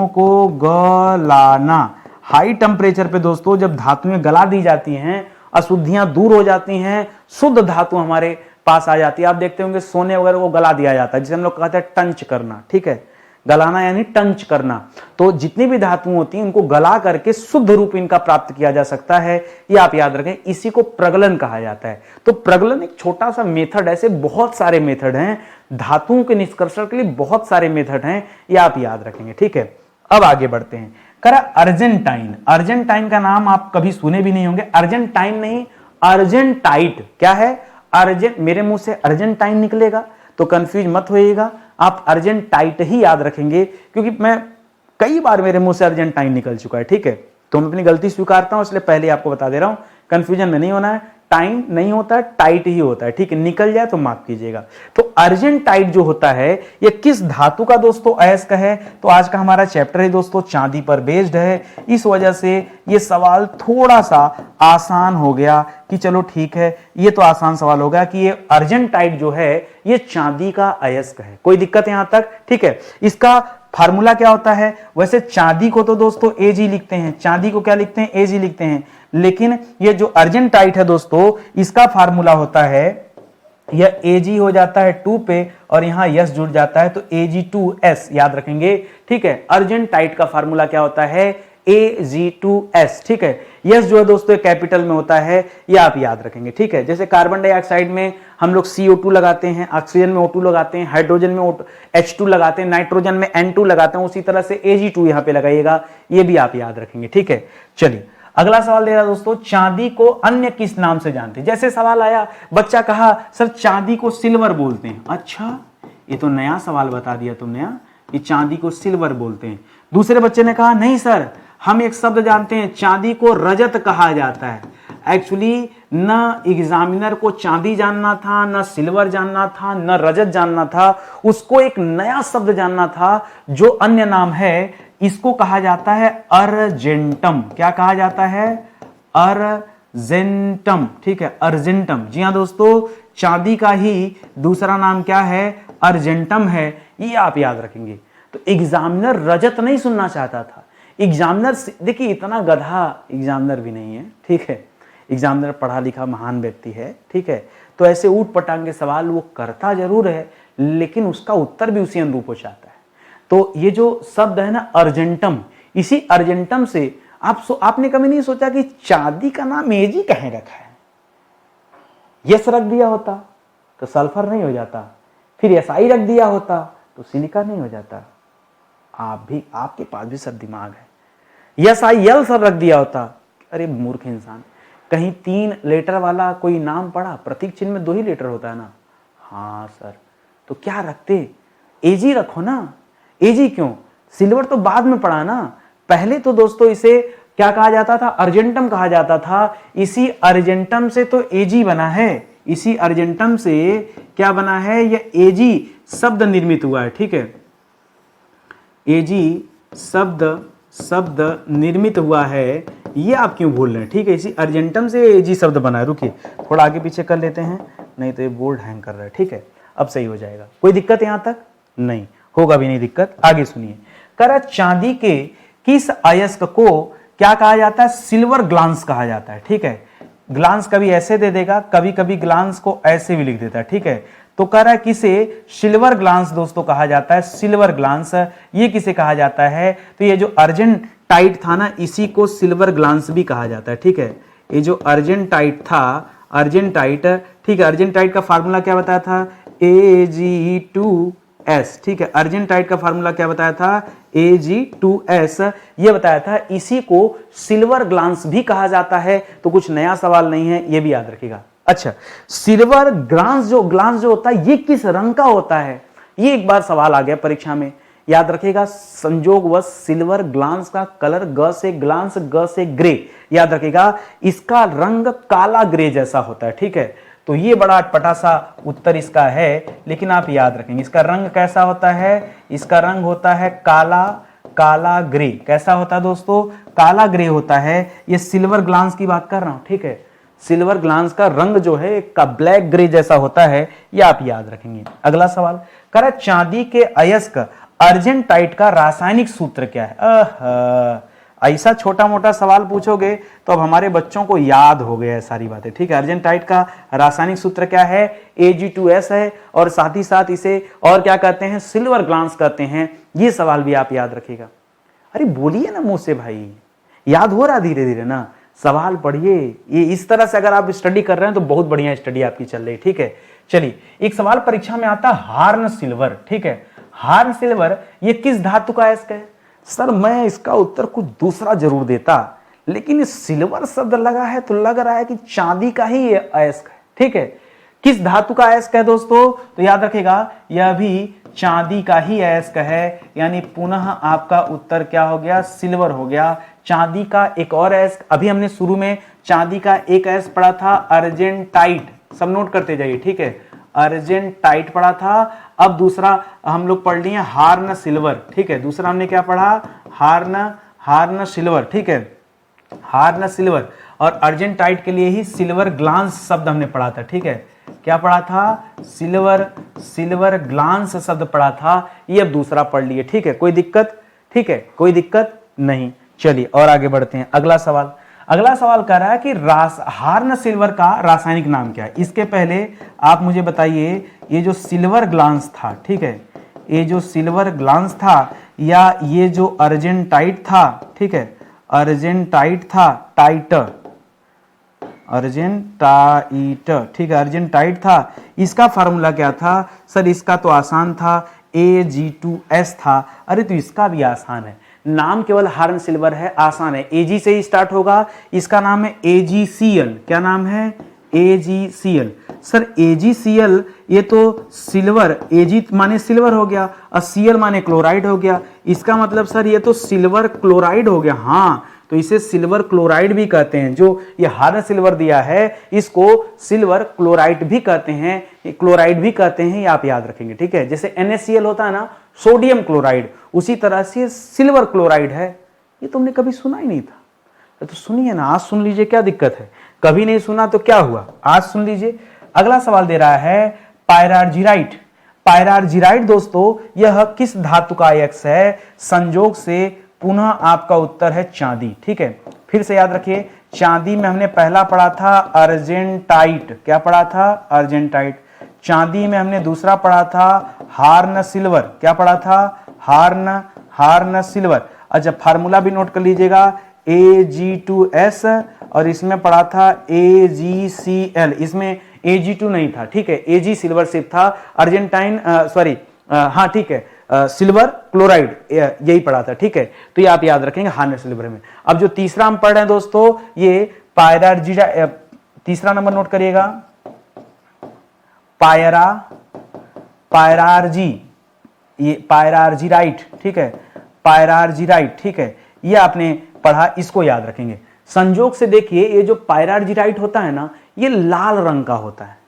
को गलाना। हाई टेम्परेचर पे दोस्तों जब धातुएं गला दी जाती हैं, अशुद्धियां दूर हो जाती हैं, शुद्ध धातु हमारे पास आ जाती है। आप देखते होंगे सोने वगैरह को गला दिया जाता है, जिसे हम लोग कहते हैं टंच करना, ठीक है, गलाना यानी टंच करना। तो जितनी भी धातुएं होती हैं उनको गला करके शुद्ध रूप इनका प्राप्त किया जा सकता है, ये आप याद रखें, इसी को प्रगलन कहा जाता है। तो प्रगलन एक छोटा सा मेथड, ऐसे बहुत सारे मेथड हैं धातुओं के निष्कर्षण के लिए, बहुत सारे मेथड हैं, ये आप याद रखेंगे, ठीक है। अब आगे बढ़ते हैं। करा अर्जेंटाइन, अर्जेंटाइन का नाम आप कभी सुने भी नहीं होंगे, अर्जेंटाइन नहीं अर्जेंटाइट। क्या है, अर्जेंट, मेरे मुंह से अर्जेंटाइन निकलेगा तो कंफ्यूज मत होइएगा, आप अर्जेंटाइट ही याद रखेंगे, क्योंकि मैं कई बार मेरे मुंह से अर्जेंटाइन निकल चुका है, ठीक है। तो मैं अपनी गलती स्वीकारता हूं, इसलिए पहले आपको बता दे रहा हूं, कंफ्यूजन में नहीं होना है, टाइम नहीं होता है, टाइट ही होता है, ठीक है, निकल जाए तो माफ कीजिएगा। तो अर्जेंटाइट जो होता है ये किस धातु का दोस्तों अयस्क है, तो आज का हमारा चैप्टर है दोस्तों चांदी पर बेस्ड है, इस वजह से ये सवाल थोड़ा सा आसान हो गया कि चलो ठीक है, ये तो आसान सवाल होगा कि ये अर्जेंटाइट जो है ये चांदी का अयस्क है। कोई दिक्कत यहां तक, ठीक है। इसका फार्मूला क्या होता है, वैसे चांदी को तो दोस्तों Ag लिखते हैं, चांदी को क्या लिखते हैं, Ag लिखते हैं, लेकिन ये जो अर्जेंटाइट है दोस्तों इसका फार्मूला होता है, यह Ag हो जाता है 2 पे और यहां S जुड़ जाता है तो Ag2S याद रखेंगे, ठीक है। अर्जेंटाइट का फार्मूला क्या होता है, Ag2S, ठीक है। यस जो है दोस्तों कैपिटल में होता है, ये आप याद रखेंगे, ठीक है। जैसे कार्बन डाइऑक्साइड में हम लोग CO2 लगाते हैं, ऑक्सीजन में O2 लगाते हैं, हाइड्रोजन में H2 लगाते हैं, नाइट्रोजन में N2 लगाते हैं, उसी तरह से Ag2 यहां पे लगाइएगा, ये भी आप याद रखेंगे, ठीक है। चलिए अगला सवाल दे रहा दोस्तों, चांदी को अन्य किस नाम से जानते हैं? जैसे सवाल आया, बच्चा कहा सर चांदी को सिल्वर बोलते हैं। अच्छा, ये तो नया सवाल बता दिया तुमने कि चांदी को सिल्वर बोलते हैं। दूसरे बच्चे ने कहा नहीं सर, हम एक शब्द जानते हैं, चांदी को रजत कहा जाता है। एक्चुअली न एग्जामिनर को चांदी जानना था, न सिल्वर जानना था, न रजत जानना था, उसको एक नया शब्द जानना था जो अन्य नाम है। इसको कहा जाता है अर्जेंटम। क्या कहा जाता है? अर्जेंटम। ठीक है, अर्जेंटम। जी हाँ दोस्तों, चांदी का ही दूसरा नाम क्या है? अर्जेंटम है। ये आप याद रखेंगे। तो एग्जामिनर रजत नहीं सुनना चाहता था। एग्जामिनर, देखिए इतना गधा एग्जामिनर भी नहीं है, ठीक है। एग्जामिनर पढ़ा लिखा महान व्यक्ति है, ठीक है। तो ऐसे ऊट पटांग के सवाल वो करता जरूर है, लेकिन उसका उत्तर भी उसी अनुरूप हो जाता है। तो ये जो शब्द है ना अर्जेंटम, इसी अर्जेंटम से आपने कभी नहीं सोचा कि चांदी का नाम एजी कहीं रखा है? यस रख दिया होता तो सल्फर नहीं हो जाता, फिर एसआई रख दिया होता तो सिलिका नहीं हो जाता। आपके पास भी सब दिमाग है। एसआई सब रख दिया होता, अरे मूर्ख इंसान, कहीं 3 लेटर वाला कोई नाम पढ़ा? प्रतीक चिन्ह में 2 ही लेटर होता है ना। हाँ सर, तो क्या रखते? एजी रखो ना। एजी क्यों? सिल्वर तो बाद में पढ़ा ना। पहले तो दोस्तों इसे क्या कहा जाता था? अर्जेंटम कहा जाता था। इसी अर्जेंटम से तो एजी बना है। इसी अर्जेंटम से क्या बना है? यह एजी शब्द निर्मित हुआ है, ठीक है। एजी शब्द निर्मित हुआ है, ये आप क्यों भूल रहे हैं? ठीक है, इसी अर्जेंटम से एजी शब्द बना है। रुकिए थोड़ा आगे पीछे कर लेते हैं, नहीं तो ये बोर्ड हैंग कर रहा है। ठीक है, अब सही हो जाएगा। कोई दिक्कत यहां तक? नहीं होगा भी नहीं दिक्कत। आगे सुनिए, कह चांदी के किस अयस्क को क्या कहा जाता है? सिल्वर ग्लांस कहा जाता है, ठीक है। ग्लांस कभी ऐसे दे देगा, कभी कभी ग्लांस को ऐसे भी लिख देता है, ठीक है। तो कह रहा है किसे सिल्वर ग्लांस दोस्तों कहा जाता है? सिल्वर ग्लांस ये किसे कहा जाता है? तो ये जो अर्जेंटाइट था ना, इसी को सिल्वर ग्लांस भी कहा जाता है, ठीक है। ये जो अर्जेंटाइट था, अर्जेंटाइट, ठीक है, अर्जेंटाइट का फार्मूला क्या बताया था? Ag2S, ठीक है। अर्जेंटाइट का फार्मूला क्या बताया था? Ag2S ये बताया था। इसी को सिल्वर ग्लांस भी कहा जाता है। तो कुछ नया सवाल नहीं है, ये भी याद रखिएगा। अच्छा, सिल्वर ग्लांस जो होता है, ये किस रंग का होता है? ये एक बार सवाल आ गया परीक्षा में, याद रखिएगा। संयोगवश सिल्वर ग्लांस का कलर ग से ग्लांस, ग से ग्रे, याद रखिएगा। इसका रंग काला ग्रे जैसा होता है, ठीक है। तो ये बड़ा अटपटा सा उत्तर इसका है, लेकिन आप याद रखेंगे इसका रंग कैसा होता है? इसका रंग होता है काला ग्रे। कैसा होता है दोस्तों? काला ग्रे होता है। ये सिल्वर ग्लांस की बात कर रहा हूं, ठीक है। सिल्वर ग्लांस का रंग जो है का ब्लैक ग्रे जैसा होता है, ये आप याद रखेंगे। अगला सवाल कह रहा है चांदी के अयस्क अर्जेंटाइट का रासायनिक सूत्र क्या है? ऐसा छोटा मोटा सवाल पूछोगे तो अब हमारे बच्चों को याद हो गया है सारी बातें, ठीक है। अर्जेंटाइट का रासायनिक सूत्र क्या है? Ag2S है, और साथ ही साथ इसे और क्या कहते हैं? सिल्वर ग्लांस कहते हैं। ये सवाल भी आप याद रखिएगा। अरे बोलिए ना मुंह से भाई, याद हो रहा धीरे धीरे ना। सवाल पढ़िए, ये इस तरह से अगर आप स्टडी कर रहे हैं तो बहुत बढ़िया स्टडी आपकी चल रही है, ठीक है। चलिए, एक सवाल परीक्षा में आता है हार्न सिल्वर, ठीक है। हार्न सिल्वर ये किस धातु का अयस्क है? सर मैं इसका उत्तर कुछ दूसरा जरूर देता, लेकिन सिल्वर शब्द लगा है तो लग रहा है कि चांदी का ही ये अयस्क है, ठीक है। किस धातु का अयस्क है दोस्तों? तो याद रखिएगा, यह भी चांदी का ही अयस्क है। यानी पुनः आपका उत्तर क्या हो गया? सिल्वर हो गया। चांदी का एक और अयस्क, अभी हमने शुरू में चांदी का एक अयस्क पढ़ा था अर्जेंटाइट, सब नोट करते जाइए, ठीक है। अर्जेंटाइट पढ़ा था। अब दूसरा हम लोग पढ़ लिए हार्न सिल्वर, ठीक है। दूसरा हमने क्या पढ़ा? हार्न सिल्वर, ठीक है। हार्न सिल्वर, और अर्जेंटाइट के लिए ही सिल्वर ग्लांस शब्द हमने पढ़ा था, ठीक है। क्या पढ़ा था? सिल्वर ग्लांस शब्द पढ़ा था। ये अब दूसरा पढ़ लिए, ठीक है। कोई दिक्कत? ठीक है, कोई दिक्कत नहीं। चलिए और आगे बढ़ते हैं। अगला सवाल कह रहा है कि हार्न सिल्वर का रासायनिक नाम क्या है? इसके पहले आप मुझे बताइए, ये जो सिल्वर ग्लांस था, ठीक है, ये जो सिल्वर ग्लांस था या ये जो अर्जेंटाइट था, ठीक है, अर्जेंटाइट था, अर्जेंटाइट, ठीक है, अर्जेंटाइट था। इसका फार्मूला क्या था? सर इसका तो आसान था, Ag2S था। अरे तो इसका भी आसान है। नाम केवल हार्न सिल्वर है, आसान है, एजी से ही स्टार्ट होगा। इसका नाम है AgCl। क्या नाम है? AgCl। सर AgCl ये तो सिल्वर, Ag माने सिल्वर हो गया और Cl माने क्लोराइड हो गया। इसका मतलब सर ये तो सिल्वर क्लोराइड हो गया। हाँ, तो इसे सिल्वर क्लोराइड भी कहते हैं। जो ये हार्न सिल्वर दिया है इसको सिल्वर क्लोराइड भी कहते हैं, क्लोराइड भी कहते हैं, ये आप याद रखेंगे, ठीक है। जैसे NaCl होता है ना, सोडियम क्लोराइड, उसी तरह से सिल्वर क्लोराइड है। ये तुमने कभी सुना ही नहीं था, तो सुनिए ना, आज सुन लीजिए, क्या दिक्कत है। कभी नहीं सुना तो क्या हुआ, आज सुन लीजिए। अगला सवाल दे रहा है पायरार्जिराइट। पायरार्जिराइट दोस्तों यह किस धातु का अयस्क है? संयोग से पुनः आपका उत्तर है चांदी, ठीक है। फिर से याद रखिए, चांदी में हमने पहला पढ़ा था अर्जेंटाइट। क्या पढ़ा था? अर्जेंटाइट। चांदी में हमने दूसरा पढ़ा था हार्न सिल्वर। क्या पढ़ा था? Horn silver. अच्छा, फार्मूला भी नोट कर लीजिएगा, Ag2S, और इसमें पढ़ा था AgCl। इसमें Ag2 नहीं था, ठीक है, Ag सिल्वर सिर्फ था। अर्जेंटाइन हाँ ठीक है, सिल्वर क्लोराइड यही पढ़ा था, ठीक है। तो ये आप याद रखेंगे हार्न सिल्वर में। अब जो तीसरा हम पढ़ रहे हैं दोस्तों, ये पायरार्जिराइट, तीसरा नंबर नोट करिएगा, पायरार्जिराइट, ठीक है, पायरार्जिराइट, ठीक है। ये आपने पढ़ा, इसको याद रखेंगे। संयोग से देखिए, ये जो पायरार्जिराइट होता है ना, ये लाल रंग का होता है।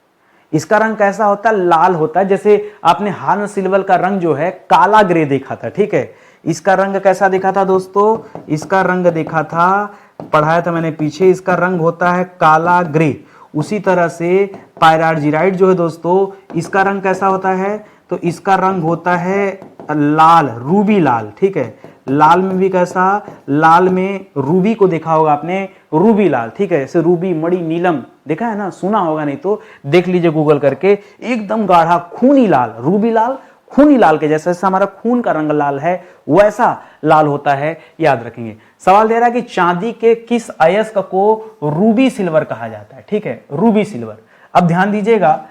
इसका रंग कैसा होता है? लाल होता है। जैसे आपने हार्न सिल्वर का रंग जो है काला ग्रे देखा था, ठीक है। इसका रंग कैसा देखा था दोस्तों? इसका रंग देखा था, पढ़ाया था मैंने पीछे, इसका रंग होता है काला ग्रे। उसी तरह से पायरार्जिराइट जो है दोस्तों, इसका रंग कैसा होता है? तो इसका रंग होता है लाल, रूबी लाल, ठीक है। लाल में भी कैसा? लाल में रूबी को देखा होगा आपने, रूबी लाल, ठीक है। जैसे रूबी, मणि, नीलम देखा है ना, सुना होगा, नहीं तो देख लीजिए गूगल करके। एकदम गाढ़ा खूनी लाल, रूबी लाल, खूनी लाल के जैसा, जैसा हमारा खून का रंग लाल है वैसा लाल होता है, याद रखेंगे। सवाल दे रहा है कि चांदी के किस अयस्क को रूबी सिल्वर कहा जाता है, ठीक है, रूबी सिल्वर। अब ध्यान दीजिएगा,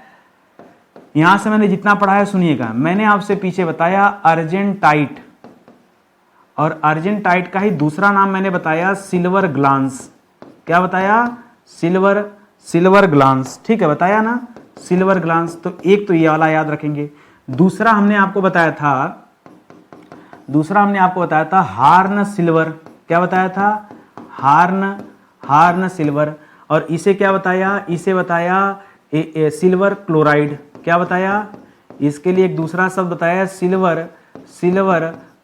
यहां से मैंने जितना पढ़ा है सुनिएगा। मैंने आपसे पीछे बताया अर्जेंटाइट, और अर्जेंटाइट का ही दूसरा नाम मैंने बताया सिल्वर ग्लांस। क्या बताया? सिल्वर ग्लांस, ठीक है, बताया ना, सिल्वर ग्लांस। तो एक तो ये वाला याद रखेंगे। दूसरा हमने आपको बताया था हार्न सिल्वर। क्या बताया था? Horn silver. और इसे क्या बताया? इसे बताया सिल्वर क्लोराइड। क्या बताया? इसके लिए एक दूसरा शब्द बताया सिल्वर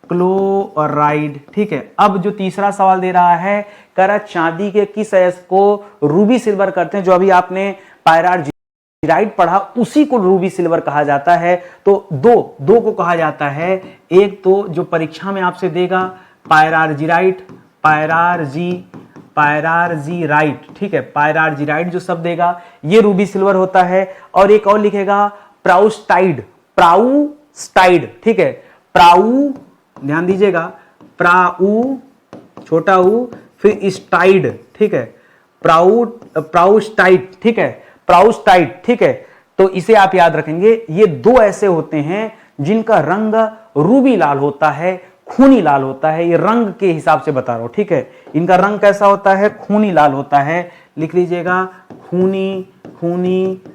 क्लोराइड, ठीक है। अब जो तीसरा सवाल दे रहा है, कह रहा चांदी के किस अयस्क को रूबी सिल्वर करते हैं? जो अभी आपने पायरार्जिराइट पढ़ा, उसी को रूबी सिल्वर कहा जाता है। तो दो को कहा जाता है। एक तो जो परीक्षा में आपसे देगा पायरार्जिराइट, ठीक है, पायरार्जिराइट जो शब्द देगा ये रूबी सिल्वर होता है। और एक और लिखेगा प्राउस्टाइड, ठीक है, ध्यान दीजिएगा, प्राउ छोटा ऊ, फिर स्टाइड, ठीक है, प्राउस्टाइड, ठीक है, प्राउस्टाइड, ठीक है। तो इसे आप याद रखेंगे। ये दो ऐसे होते हैं जिनका रंग रूबी लाल होता है, खूनी लाल होता है। ये रंग के हिसाब से बता रहा हूं, ठीक है। इनका रंग कैसा होता है? खूनी लाल होता है। लिख लीजिएगा, खूनी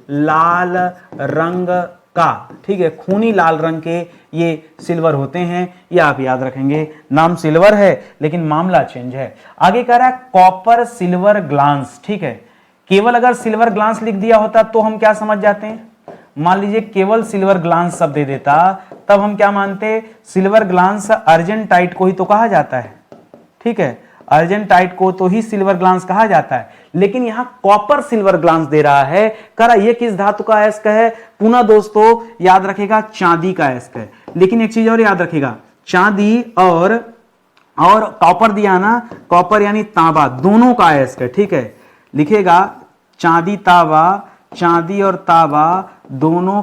लाल रंग का, ठीक है, खूनी लाल रंग के ये सिल्वर होते हैं। ये आप याद रखेंगे। नाम सिल्वर है लेकिन मामला चेंज है। आगे कह रहा है कॉपर सिल्वर ग्लांस, ठीक है। केवल अगर सिल्वर ग्लांस लिख दिया होता तो हम क्या समझ जाते हैं? मान लीजिए केवल सिल्वर ग्लांस शब्द दे देता, तब हम क्या मानते? सिल्वर ग्लांस अर्जेंटाइट को ही तो कहा जाता है, ठीक है, अर्जेंटाइट को तो ही सिल्वर ग्लांस कहा जाता है। लेकिन यहां कॉपर सिल्वर ग्लांस दे रहा है। कह रहा ये किस धातु का अयस्क है? पुनः दोस्तों याद रखेगा, चांदी का अयस्क है। लेकिन एक चीज और याद रखेगा, चांदी और कॉपर दिया ना, कॉपर यानी तांबा, दोनों का अयस्क है, ठीक है। लिखेगा चांदी तांबा, चांदी और तांबा दोनों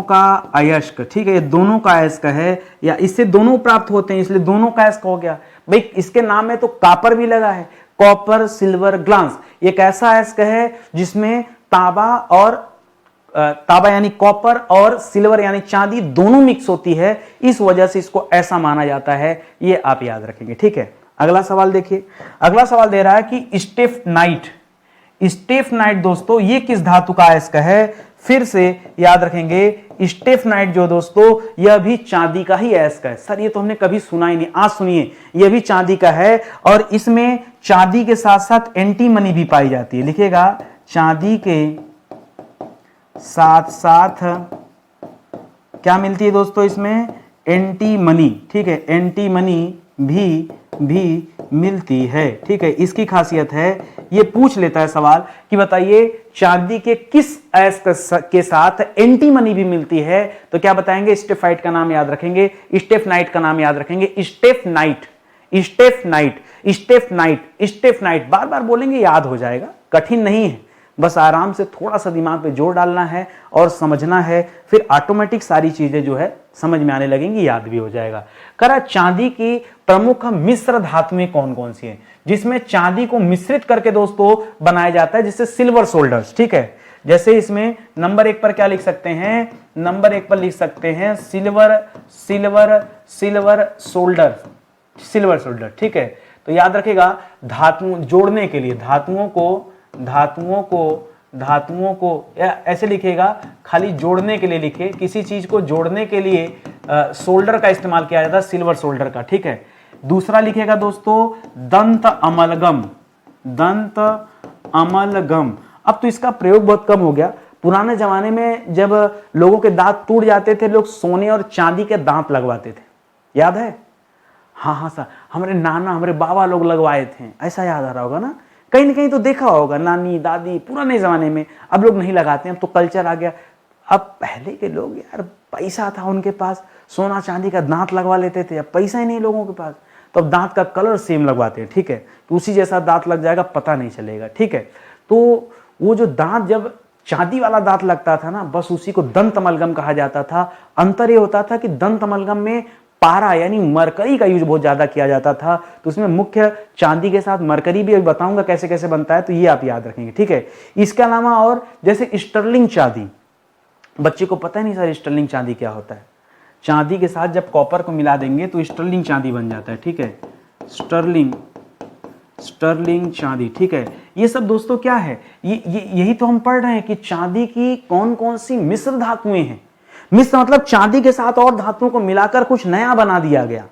का अयस्क, ठीक है, ये दोनों का अयस्क है, या इससे दोनों प्राप्त होते हैं, इसलिए दोनों का अयस्क हो गया। भाई इसके नाम में तो कॉपर भी लगा है, कॉपर सिल्वर ग्लांस। एक ऐसा अयस्क है जिसमें तांबा और तांबा यानी कॉपर और सिल्वर यानी चांदी दोनों मिक्स होती है, इस वजह से इसको ऐसा माना जाता है। ये आप याद रखेंगे, ठीक है। अगला सवाल देखिए, अगला सवाल दे रहा है कि स्टेफनाइट। स्टेफनाइट दोस्तों ये किस धातु का अयस्क है? फिर से याद रखेंगे, स्टेफनाइट जो दोस्तों यह भी चांदी का ही अयस्क है। सर ये तो हमने कभी सुना ही नहीं, आज सुनिए, यह भी चांदी का है और इसमें चांदी के साथ साथ एंटीमनी भी पाई जाती है। लिखिएगा, चांदी के साथ साथ क्या मिलती है दोस्तों इसमें? एंटीमनी, ठीक है, एंटीमनी भी मिलती है, ठीक है। इसकी खासियत है, ये पूछ लेता है सवाल कि बताइए चांदी के किस अयस्क के साथ एंटीमनी भी मिलती है, तो क्या बताएंगे? स्टेफाइट का नाम याद रखेंगे, स्टेफनाइट का नाम याद रखेंगे। स्टेफनाइट, स्टेफनाइट, स्टेफनाइट, स्टेफनाइट बार बार बोलेंगे, याद हो जाएगा, कठिन नहीं है, बस आराम से थोड़ा सा दिमाग पे जोर डालना है और समझना है, फिर ऑटोमेटिक सारी चीजें जो है समझ में आने लगेंगी, याद भी हो जाएगा। करा चांदी की प्रमुख मिश्र धातुएं कौन कौन सी हैं जिसमें चांदी को मिश्रित करके दोस्तों बनाया जाता है, जिससे सिल्वर सोल्डर्स, ठीक है। जैसे इसमें नंबर 1 पर क्या लिख सकते हैं? नंबर 1 पर लिख सकते हैं सिल्वर सोल्डर, सिल्वर सोल्डर, ठीक है। तो याद रखेगा, धातु जोड़ने के लिए, धातुओं को ऐसे लिखेगा, खाली जोड़ने के लिए लिखे, किसी चीज को जोड़ने के लिए सोल्डर का इस्तेमाल किया जाता है, सिल्वर सोल्डर का, ठीक है। दूसरा लिखेगा दोस्तों दंत अमलगम, दंत अमलगम। अब तो इसका प्रयोग बहुत कम हो गया। पुराने जमाने में जब लोगों के दांत टूट जाते थे, लोग सोने और चांदी के दांत लगवाते थे, याद है? हाँ सर, हमारे नाना हमारे बाबा लोग लगवाए थे, ऐसा याद आ रहा होगा ना, कहीं ना कहीं तो देखा होगा, नानी दादी पुराने जमाने में। अब लोग नहीं लगाते हैं, अब तो कल्चर आ गया। अब पहले के लोग यार पैसा था उनके पास, सोना चांदी का दांत लगवा लेते थे, अब पैसा ही नहीं लोगों के पास, तो अब दांत का कलर सेम लगवाते हैं, ठीक है। तो उसी जैसा दांत लग जाएगा, पता नहीं चलेगा, ठीक है। तो वो जो दांत जब चांदी वाला दांत लगता था ना, बस उसी को दंत अमलगम कहा जाता था। अंतर ये होता था कि दंत अमलगम में पारा यानी मरकरी का यूज बहुत ज्यादा किया जाता था, तो उसमें मुख्य चांदी के साथ मरकरी भी बताऊंगा कैसे कैसे बनता है, तो ये आप याद रखेंगे, ठीक है। इसके अलावा और जैसे स्टर्लिंग चांदी, बच्चे को पता ही नहीं सर स्टर्लिंग चांदी क्या होता है। चांदी के साथ जब कॉपर को मिला देंगे तो स्टर्लिंग चांदी बन जाता है, ठीक है। स्टर्लिंग चांदी, ठीक है। ये सब दोस्तों क्या है, यही तो हम पढ़ रहे हैं कि चांदी की कौन कौन सी मिश्र धातुएं हैं। मिश्र मतलब चांदी के साथ और धातुओं को मिलाकर कुछ नया बना दिया गया,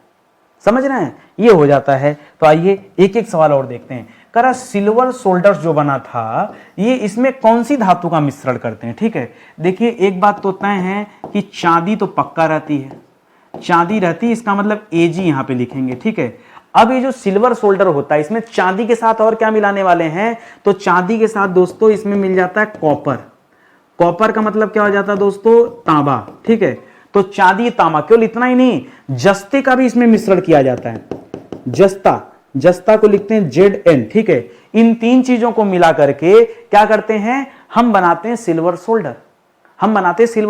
समझ रहे हैं, ये हो जाता है। तो आइए एक एक सवाल और देखते हैं। करा सिल्वर सोल्डर्स जो बना था, ये इसमें कौन सी धातु का मिश्रण करते हैं, ठीक है। देखिए एक बात तो तय है कि चांदी तो पक्का रहती है, चांदी रहती है, इसका मतलब Ag यहां पे लिखेंगे, ठीक है। अब ये जो सिल्वर सोल्डर होता है, इसमें चांदी के साथ और क्या मिलाने वाले हैं, तो चांदी के साथ दोस्तों इसमें मिल जाता है कॉपर। कॉपर का मतलब क्या हो जाता है दोस्तों? तांबा, ठीक है। तो चांदी तांबा, केवल इतना ही नहीं, जस्ते का भी इसमें मिश्रण किया जाता है। जस्ता को लिखते हैं Zn, ठीक है। इन तीन चीजों को मिला करके क्या करते हैं, हम बनाते हैं सिल्वर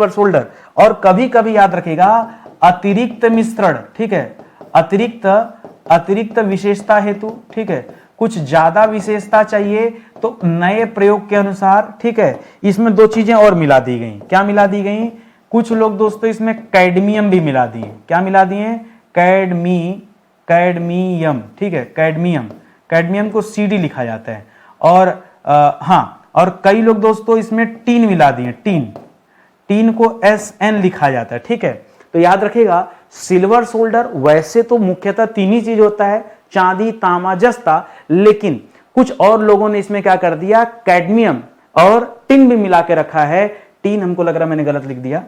सोल्डर, और कभी कभी याद रखेगा अतिरिक्त मिश्रण, ठीक है, अतिरिक्त विशेषता हेतु, ठीक है, कुछ ज्यादा विशेषता चाहिए तो नए प्रयोग के अनुसार, ठीक है, इसमें दो चीजें और मिला दी गई। क्या मिला दी गई? कुछ लोग दोस्तों इसमें कैडमियम भी मिला दिए। क्या मिला दिए? कैडमियम, ठीक है, कैडमियम को Cd लिखा जाता है। और और कई लोग दोस्तों इसमें टीन मिला दिए, टीन को Sn लिखा जाता है, ठीक है। तो याद रखिएगा सिल्वर सोल्डर वैसे तो मुख्यतः तीन ही चीज होता है, चांदी तांबा जस्ता, लेकिन कुछ और लोगों ने इसमें क्या कर दिया, कैडमियम और टिन भी मिला के रखा है। टीन हमको लग रहा मैंने गलत लिख दिया,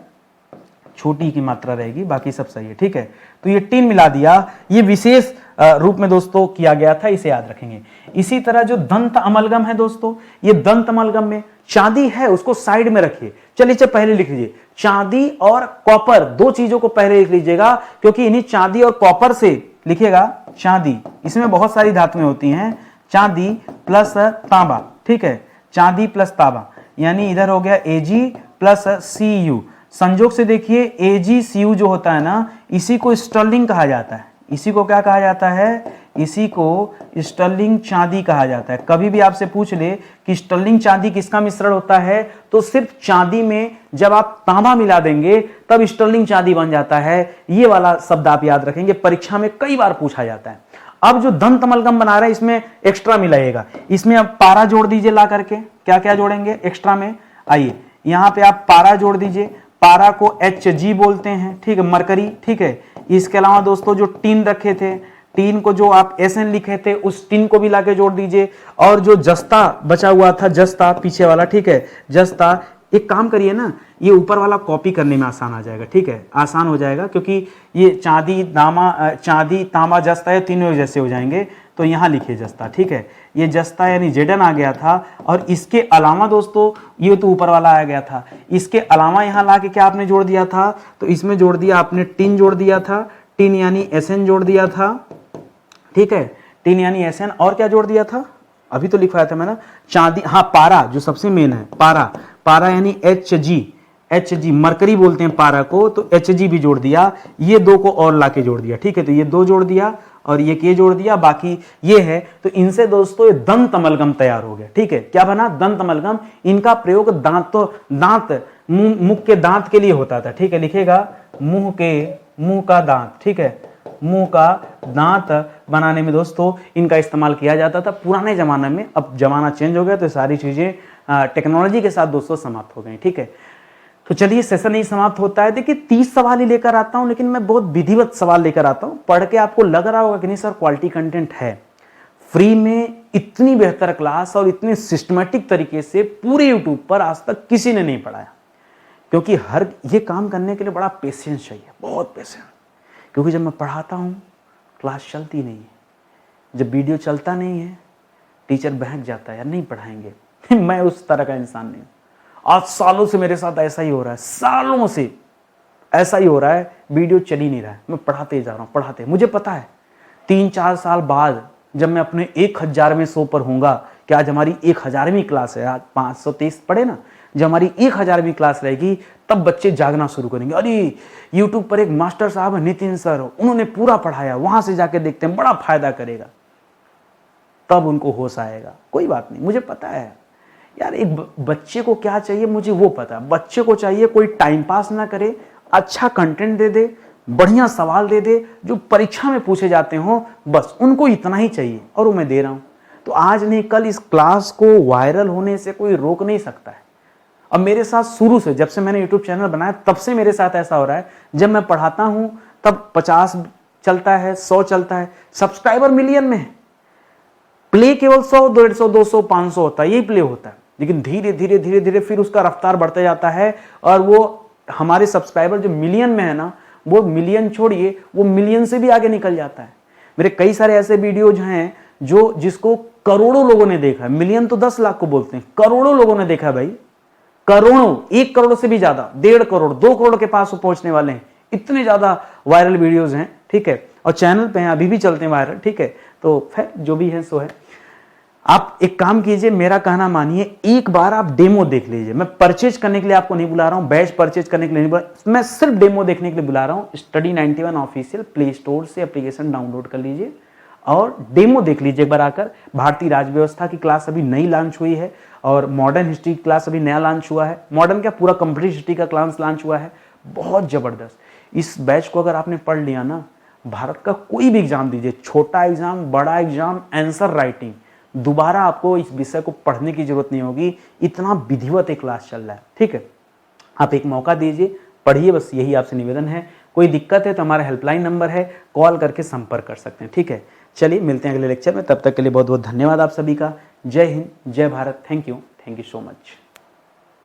छोटी की मात्रा रहेगी, बाकी सब सही है, ठीक है। तो ये टीन मिला दिया, ये विशेष रूप में दोस्तों किया गया था, इसे याद रखेंगे। इसी तरह जो दंत अमलगम है दोस्तों, ये दंत अमलगम में चांदी है उसको साइड में रखिए। चलिए पहले लिख लीजिए, चांदी और कॉपर, दो चीजों को पहले लिख लीजिएगा, क्योंकि इन्हीं चांदी और कॉपर से लिखिएगा चांदी, इसमें बहुत सारी धातुएं होती हैं, चांदी प्लस तांबा, ठीक है, चांदी प्लस तांबा, यानी इधर हो गया Ag प्लस Cu। संयोग से देखिए AgCu जो होता है ना, इसी को स्टर्लिंग कहा जाता है। इसी को क्या कहा जाता है? इसी को स्टर्लिंग चांदी कहा जाता है। कभी भी आपसे पूछ ले कि स्टर्लिंग चांदी किसका मिश्रण होता है, तो सिर्फ चांदी में जब आप तांबा मिला देंगे तब स्टर्लिंग चांदी बन जाता है। ये वाला शब्द आप याद रखेंगे, परीक्षा में कई बार पूछा जाता है। अब जो दंत अमलगम बना रहे हैं इसमें एक्स्ट्रा मिलाएगा, इसमें अब पारा जोड़ दीजिए ला करके। क्या क्या जोड़ेंगे एक्स्ट्रा में, आइए यहां पे आप पारा जोड़ दीजिए। पारा को Hg बोलते हैं, ठीक है, मरकरी, ठीक है। इसके अलावा दोस्तों जो टीन रखे थे, टीन को जो आप Sn लिखे थे उस टीन को भी लाके जोड़ दीजिए। और जो जस्ता बचा हुआ था, जस्ता पीछे वाला, ठीक है, जस्ता, एक काम करिए ना, ये ऊपर वाला कॉपी करने में आसान आ जाएगा, ठीक है, आसान हो जाएगा, क्योंकि ये चांदी तांबा जस्ता है, तीनों जैसे हो जाएंगे। तो यहां लिखिए जस्ता, ठीक है, ये जस्ता यानी Zn आ गया था। और इसके अलावा दोस्तों ये तो ऊपर वाला आ गया था, इसके अलावा यहां लाके क्या आपने जोड़ दिया था, तो इसमें जोड़ दिया आपने टिन जोड़ दिया था, टिन यानी Sn जोड़ दिया था, ठीक है, टिन यानी Sn। और क्या जोड़ दिया था, अभी तो लिखवाया था मैंने, चांदी, हाँ पारा जो सबसे मेन है, पारा यानी Hg, मरकरी बोलते हैं पारा को, तो Hg भी जोड़ दिया। ये दो को और लाके जोड़ दिया, ठीक है, तो ये दो जोड़ दिया और ये जोड़ दिया, बाकी ये है। तो इनसे दोस्तों दंत अमलगम तैयार हो गया, ठीक है। क्या बना, दंत अमलगम। इनका प्रयोग दांत मुंह के दांत के लिए होता था, ठीक है, लिखेगा मुंह का दांत, ठीक है, मुंह का दांत बनाने में दोस्तों इनका इस्तेमाल किया जाता था पुराने जमाने में। अब जमाना चेंज हो गया तो सारी चीजें टेक्नोलॉजी के साथ दोस्तों समाप्त हो गई, ठीक है। तो चलिए सेशन नहीं समाप्त होता है। देखिए 30 सवाल ही लेकर आता हूं, लेकिन मैं बहुत विधिवत सवाल लेकर आता हूं। पढ़ के आपको लग रहा होगा कि नहीं सर क्वालिटी कंटेंट है। फ्री में इतनी बेहतर क्लास और इतने सिस्टमेटिक तरीके से पूरे यूट्यूब पर आज तक किसी ने नहीं पढ़ाया, क्योंकि हर ये काम करने के लिए बड़ा पेशेंस चाहिए, बहुत पेशेंस। क्योंकि जब मैं पढ़ाता हूं क्लास चलती नहीं है, जब वीडियो चलता नहीं है टीचर बहक जाता है, यार नहीं पढ़ाएंगे। मैं उस तरह का इंसान नहीं हूं। आज सालों से मेरे साथ ऐसा ही हो रहा है, सालों से ऐसा ही हो रहा है, वीडियो चल ही नहीं रहा है, मैं पढ़ाते जा रहा हूं, पढ़ाते। मुझे पता है 3-4 साल बाद जब मैं अपने 1000वें शो पर होऊंगा, कि आज हमारी 1000वीं क्लास है, आज 523 पढ़े ना, जब हमारी 1000वीं क्लास रहेगी तब बच्चे जागना शुरू करेंगे। अरे यूट्यूब पर एक मास्टर साहब है नितिन सर, उन्होंने पूरा पढ़ाया, वहां से जाके देखते हैं, बड़ा फायदा करेगा। तब उनको होश आएगा। कोई बात नहीं, मुझे पता है यार एक बच्चे को क्या चाहिए, मुझे वो पता है। बच्चे को चाहिए कोई टाइम पास ना करे, अच्छा कंटेंट दे दे, बढ़िया सवाल दे दे, जो परीक्षा में पूछे जाते हो, बस उनको इतना ही चाहिए, और वो मैं दे रहा हूं। तो आज नहीं कल इस क्लास को वायरल होने से कोई रोक नहीं सकता है। अब मेरे साथ शुरू से, जब से मैंने यूट्यूब चैनल बनाया तब से मेरे साथ ऐसा हो रहा है, जब मैं पढ़ाता हूं तब 50 चलता है, 100 चलता है, सब्सक्राइबर मिलियन में है, प्ले केवल 100, 150, 200, 500 होता है, यही प्ले होता है। लेकिन धीरे धीरे धीरे धीरे फिर उसका रफ्तार बढ़ता जाता है, और वो हमारे सब्सक्राइबर जो मिलियन में है ना, वो मिलियन छोड़िए, वो मिलियन से भी आगे निकल जाता है। मेरे कई सारे ऐसे वीडियोज हैं जो जिसको करोड़ों लोगों ने देखा है। मिलियन तो 10 लाख को बोलते हैं, करोड़ों लोगों ने देखा है भाई, करोड़ों, 1 करोड़ से भी ज्यादा, 1.5 करोड़, 2 करोड़ के पास वो पहुंचने वाले हैं। इतने ज्यादा वायरल वीडियोज हैं, ठीक है, और चैनल पे हैं, अभी भी चलते हैं वायरल, ठीक है। तो फिर जो भी है सो है। आप एक काम कीजिए, मेरा कहना मानिए, एक बार आप डेमो देख लीजिए। मैं परचेज करने के लिए आपको नहीं बुला रहा हूं, बैच परचेज करने के लिए नहीं बुला, मैं सिर्फ डेमो देखने के लिए बुला रहा हूं। स्टडी 91 ऑफिशियल प्ले स्टोर से एप्लीकेशन डाउनलोड कर लीजिए और डेमो देख लीजिए एक बार आकर। भारतीय राज्य व्यवस्था की क्लास अभी नई लॉन्च हुई है, और मॉडर्न हिस्ट्री की क्लास अभी नया लॉन्च हुआ है। मॉडर्न क्या, पूरा कंप्लीट हिस्ट्री का क्लास लॉन्च हुआ है, बहुत जबरदस्त। इस बैच को अगर आपने पढ़ लिया ना, भारत का कोई भी एग्जाम दीजिए, छोटा एग्जाम, बड़ा एग्जाम, आंसर राइटिंग, दोबारा आपको इस विषय को पढ़ने की जरूरत नहीं होगी, इतना विधिवत एक क्लास चल रहा है, ठीक है। आप एक मौका दीजिए, पढ़िए, बस यही आपसे निवेदन है। कोई दिक्कत है तो हमारा हेल्पलाइन नंबर है, कॉल करके संपर्क कर सकते हैं, ठीक है। चलिए मिलते हैं अगले लेक्चर में, तब तक के लिए बहुत बहुत धन्यवाद आप सभी का। जय हिंद, जय Bharat, thank you so much.